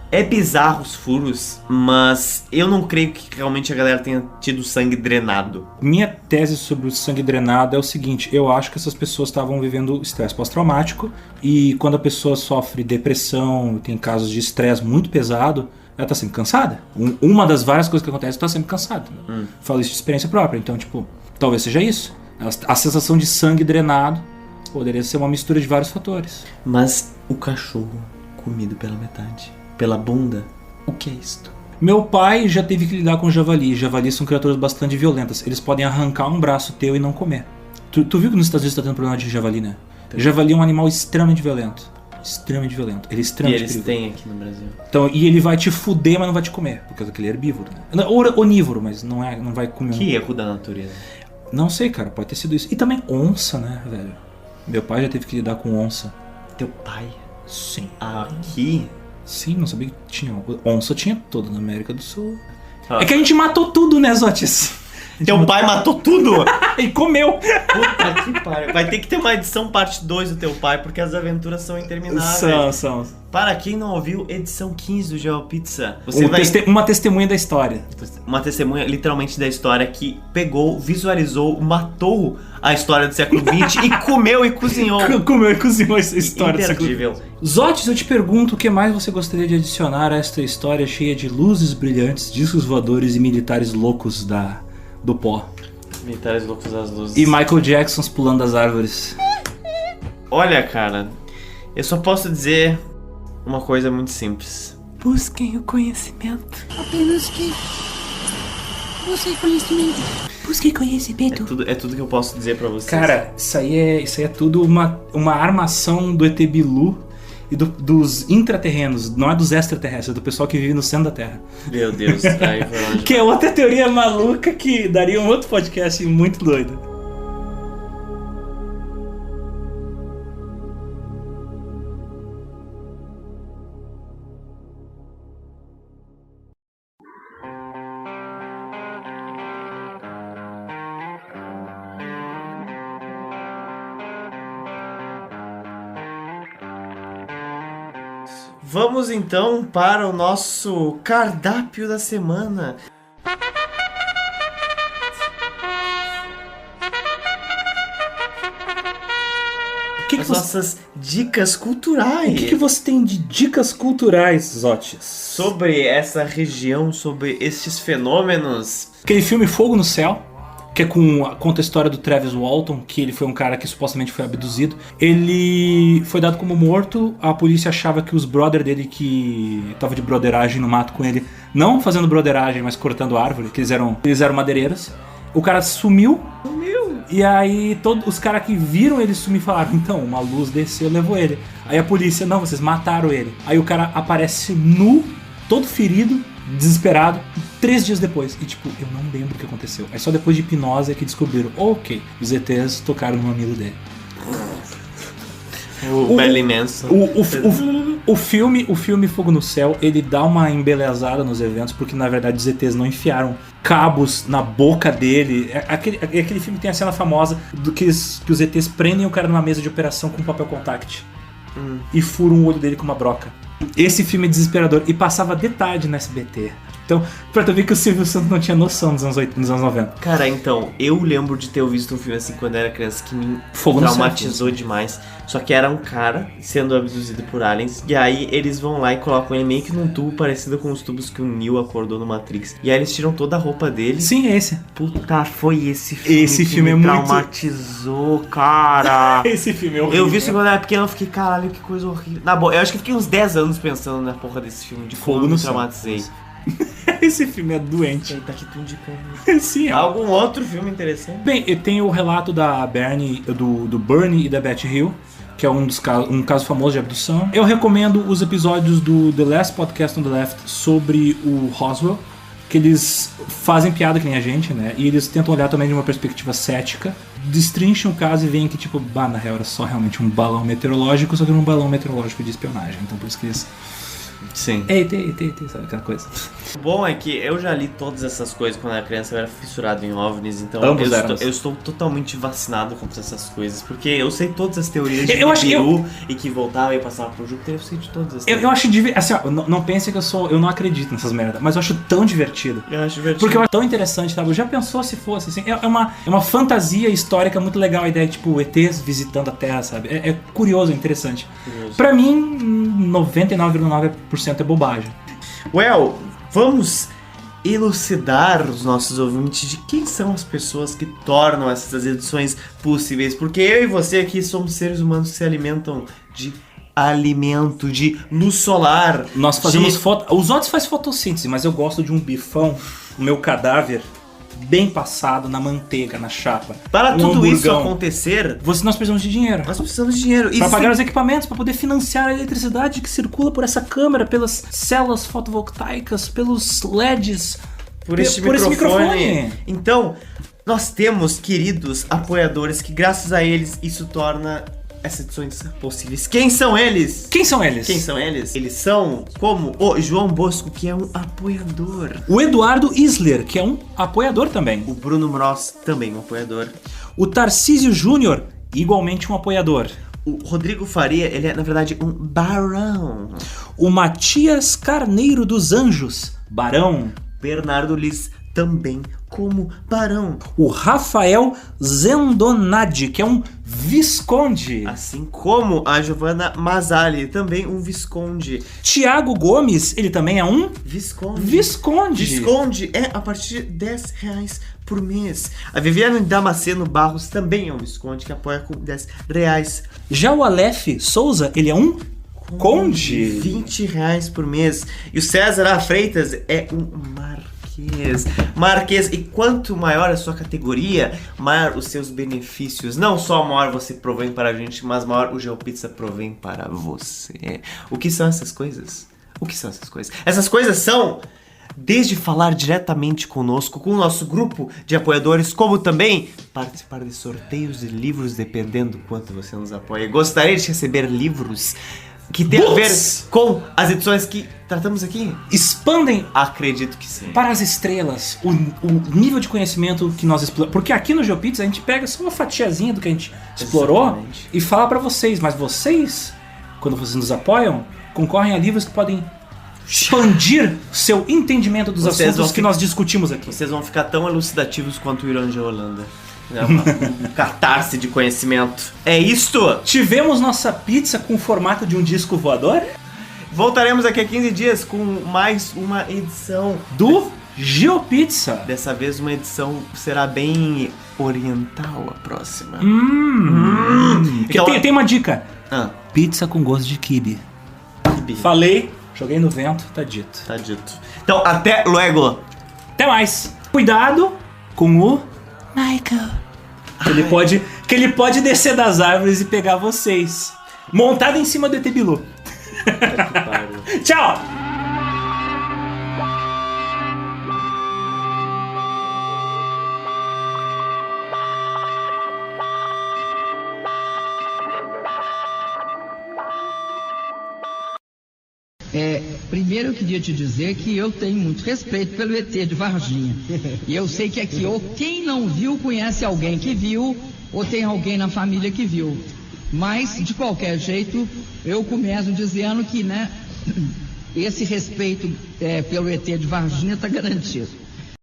é bizarro os furos, mas eu não creio que realmente a galera tenha tido sangue drenado. Minha tese sobre o sangue drenado é o seguinte, eu acho que essas pessoas estavam vivendo estresse pós-traumático e quando a pessoa sofre depressão, tem casos de estresse muito pesado, ela tá sempre cansada. Uma das várias coisas que acontece é tá sempre cansada. Falo isso de experiência própria, então tipo, talvez seja isso. A sensação de sangue drenado poderia ser uma mistura de vários fatores. Mas o cachorro comido pela metade, pela bunda, o que é isto? Meu pai já teve que lidar com javali. Javalis são criaturas bastante violentas. Eles podem arrancar um braço teu e não comer. Tu viu que nos Estados Unidos tá tendo problema de javali, né? Javali é um animal extremamente violento. Extremamente violento. Ele é extremamente E eles perigoso. têm aqui no Brasil. Então, e ele vai te fuder, mas não vai te comer. Por causa que ele é herbívoro, né? Ou onívoro, mas não vai comer. Que erro da natureza. Não sei, cara. Pode ter sido isso. E também onça, né, velho? Meu pai já teve que lidar com onça. Teu pai? Sim. Aqui? Sim, não sabia que tinha. Onça tinha toda na América do Sul. É que a gente matou tudo, né, Zotis? Teu pai matou tudo? E comeu. Puta que pariu. Vai ter que ter uma edição parte 2 do teu pai, porque as aventuras são intermináveis. São. Para quem não ouviu, edição 15 do GeoPizza. Você vai... Uma testemunha da história. Uma testemunha literalmente da história que pegou, visualizou, matou a história do século XX e comeu e cozinhou. Comeu e cozinhou essa história do século XX. Zotis, eu te pergunto o que mais você gostaria de adicionar a esta história cheia de luzes brilhantes, discos voadores e militares loucos do pó. Militares loucos das luzes. E Michael Jackson pulando das árvores. Olha, cara, eu só posso dizer uma coisa muito simples. Busquem o conhecimento. Apenas que busquem conhecimento. Busquem conhecimento. É tudo que eu posso dizer pra vocês. Cara, isso aí é tudo uma armação do ET Bilu e dos intraterrenos, não é dos extraterrestres, é do pessoal que vive no centro da Terra. Meu Deus, aí foi longe. Que é outra teoria maluca que daria um outro podcast muito doido. Vamos então para o nosso cardápio da semana. As nossas dicas culturais. O que você tem de dicas culturais, Zotis? Sobre essa região, sobre estes fenômenos. Aquele filme Fogo no Céu, que conta a história do Travis Walton, que ele foi um cara que supostamente foi abduzido. Ele foi dado como morto, a polícia achava que os brother dele que estavam de broderagem no mato com ele, não fazendo broderagem, mas cortando árvore, que eles eram madeireiros. O cara sumiu. E aí todos os caras que viram ele sumir falaram, então, uma luz desceu e levou ele. Aí a polícia, não, vocês mataram ele. Aí o cara aparece nu, todo ferido, desesperado, 3 dias depois. E tipo, eu não lembro o que aconteceu. Aí só depois de hipnose é que descobriram, ok, os ETs tocaram no mamilo dele. O Marilyn Manson. O filme Fogo no Céu, ele dá uma embelezada nos eventos, porque na verdade os ETs não enfiaram cabos na boca dele. Aquele filme tem a cena famosa do que os ETs prendem o cara numa mesa de operação com papel contact e furam o olho dele com uma broca. Esse filme é desesperador e passava de tarde no SBT. Então, pra tu ver que o Silvio Santos não tinha noção nos anos 90. Cara, então, eu lembro de ter visto um filme assim quando eu era criança que me traumatizou demais. Só que era um cara sendo abduzido por aliens. E aí eles vão lá e colocam ele meio que num tubo parecido com os tubos que o Neo acordou no Matrix. E aí eles tiram toda a roupa dele. Sim, é esse. Puta, foi esse filme. Esse filme que é me muito... traumatizou, cara. Esse filme é horrível. Eu vi isso quando eu era pequeno e fiquei, caralho, que coisa horrível. Na boa, eu acho que fiquei uns 10 anos pensando na porra desse filme. De como eu me traumatizei. Esse filme é doente. Tá aqui tu indicando. Sim, algum outro filme interessante? Bem, eu tenho o relato da Bernie, do Bernie e da Beth Hill, que é um caso famoso de abdução. Eu recomendo os episódios do The Last Podcast on the Left sobre o Roswell, que eles fazem piada que nem a gente, né? E eles tentam olhar também de uma perspectiva cética, destrincham o caso e veem que, tipo, na real era só realmente um balão meteorológico, só que era um balão meteorológico de espionagem. Então por isso que eles... Sim. Ei, sabe aquela coisa? O bom é que eu já li todas essas coisas quando era criança, eu era fissurado em OVNIs, então eu estou totalmente vacinado contra essas coisas, porque eu sei todas as teorias de Nibiru e que voltava e passava pro Júpiter, eu sei de todas as teorias. Eu acho assim, ó, não pense que eu não acredito nessas merdas, mas eu acho tão divertido. Eu acho divertido. Porque eu acho tão interessante, sabe? Já pensou se fosse assim? É uma fantasia histórica muito legal a ideia de, tipo, ETs visitando a Terra, sabe? É curioso, é interessante. Pra mim, 99,9% é bobagem. Well, vamos elucidar os nossos ouvintes de quem são as pessoas que tornam essas edições possíveis. Porque eu e você aqui somos seres humanos que se alimentam de alimento, de luz solar. Nós fazemos Os outros fazem fotossíntese, mas eu gosto de um bifão, o meu cadáver bem passado na manteiga, na chapa. Para tudo isso acontecer, nós precisamos de dinheiro. Nós precisamos de dinheiro. Para pagar os equipamentos, para poder financiar a eletricidade que circula por essa câmera, pelas células fotovoltaicas, pelos LEDs, por esse microfone. Então, nós temos queridos apoiadores que, graças a eles, isso torna essas edições possíveis. Quem são eles? Quem são eles? Quem são eles? Eles são como o João Bosco, que é um apoiador. O Eduardo Isler, que é um apoiador também. O Bruno Mross, também um apoiador. O Tarcísio Júnior, igualmente um apoiador. O Rodrigo Faria, ele é, na verdade, um barão. O Matias Carneiro dos Anjos, barão. Bernardo Liz, também como barão. O Rafael Zendonadi, que é um visconde. Assim como a Giovanna Masali, também um visconde. Tiago Gomes, ele também é um visconde. Visconde é a partir de R$10 por mês. A Viviane Damasceno Barros também é um visconde que apoia com R$10. Já o Aleph Souza, ele é um conde. R$20 por mês. E o César A. Freitas é um Marquês, e quanto maior a sua categoria, maior os seus benefícios. Não só maior você provém para a gente, mas maior o GeoPizza provém para você. O que são essas coisas? Essas coisas são desde falar diretamente conosco, com o nosso grupo de apoiadores, como também participar de sorteios de livros, dependendo do quanto você nos apoia. Gostaria de receber livros que tem a ver com as edições que tratamos aqui? Expandem, acredito que sim, para as estrelas o nível de conhecimento que nós exploramos. Porque aqui no GeoPizza a gente pega só uma fatiazinha do que a gente explorou e fala para vocês. Mas vocês, quando vocês nos apoiam, concorrem a livros que podem expandir seu entendimento dos assuntos que nós discutimos aqui. Vocês vão ficar tão elucidativos quanto o Irã de Holanda. Um catarse de conhecimento. É isto! Tivemos nossa pizza com o formato de um disco voador. Voltaremos daqui a 15 dias com mais uma edição do GeoPizza. Dessa vez uma edição será bem oriental, a próxima. Então, tem uma dica. Pizza com gosto de quibe. Falei, joguei no vento, tá dito. Então, até logo. Até mais. Cuidado com o Michael. Que ele pode descer das árvores e pegar vocês. Montado em cima do ET Bilu. Tchau! Primeiro eu queria te dizer que eu tenho muito respeito pelo ET de Varginha. E eu sei que aqui, ou quem não viu, conhece alguém que viu, ou tem alguém na família que viu. Mas, de qualquer jeito, eu começo dizendo que, esse respeito pelo ET de Varginha está garantido.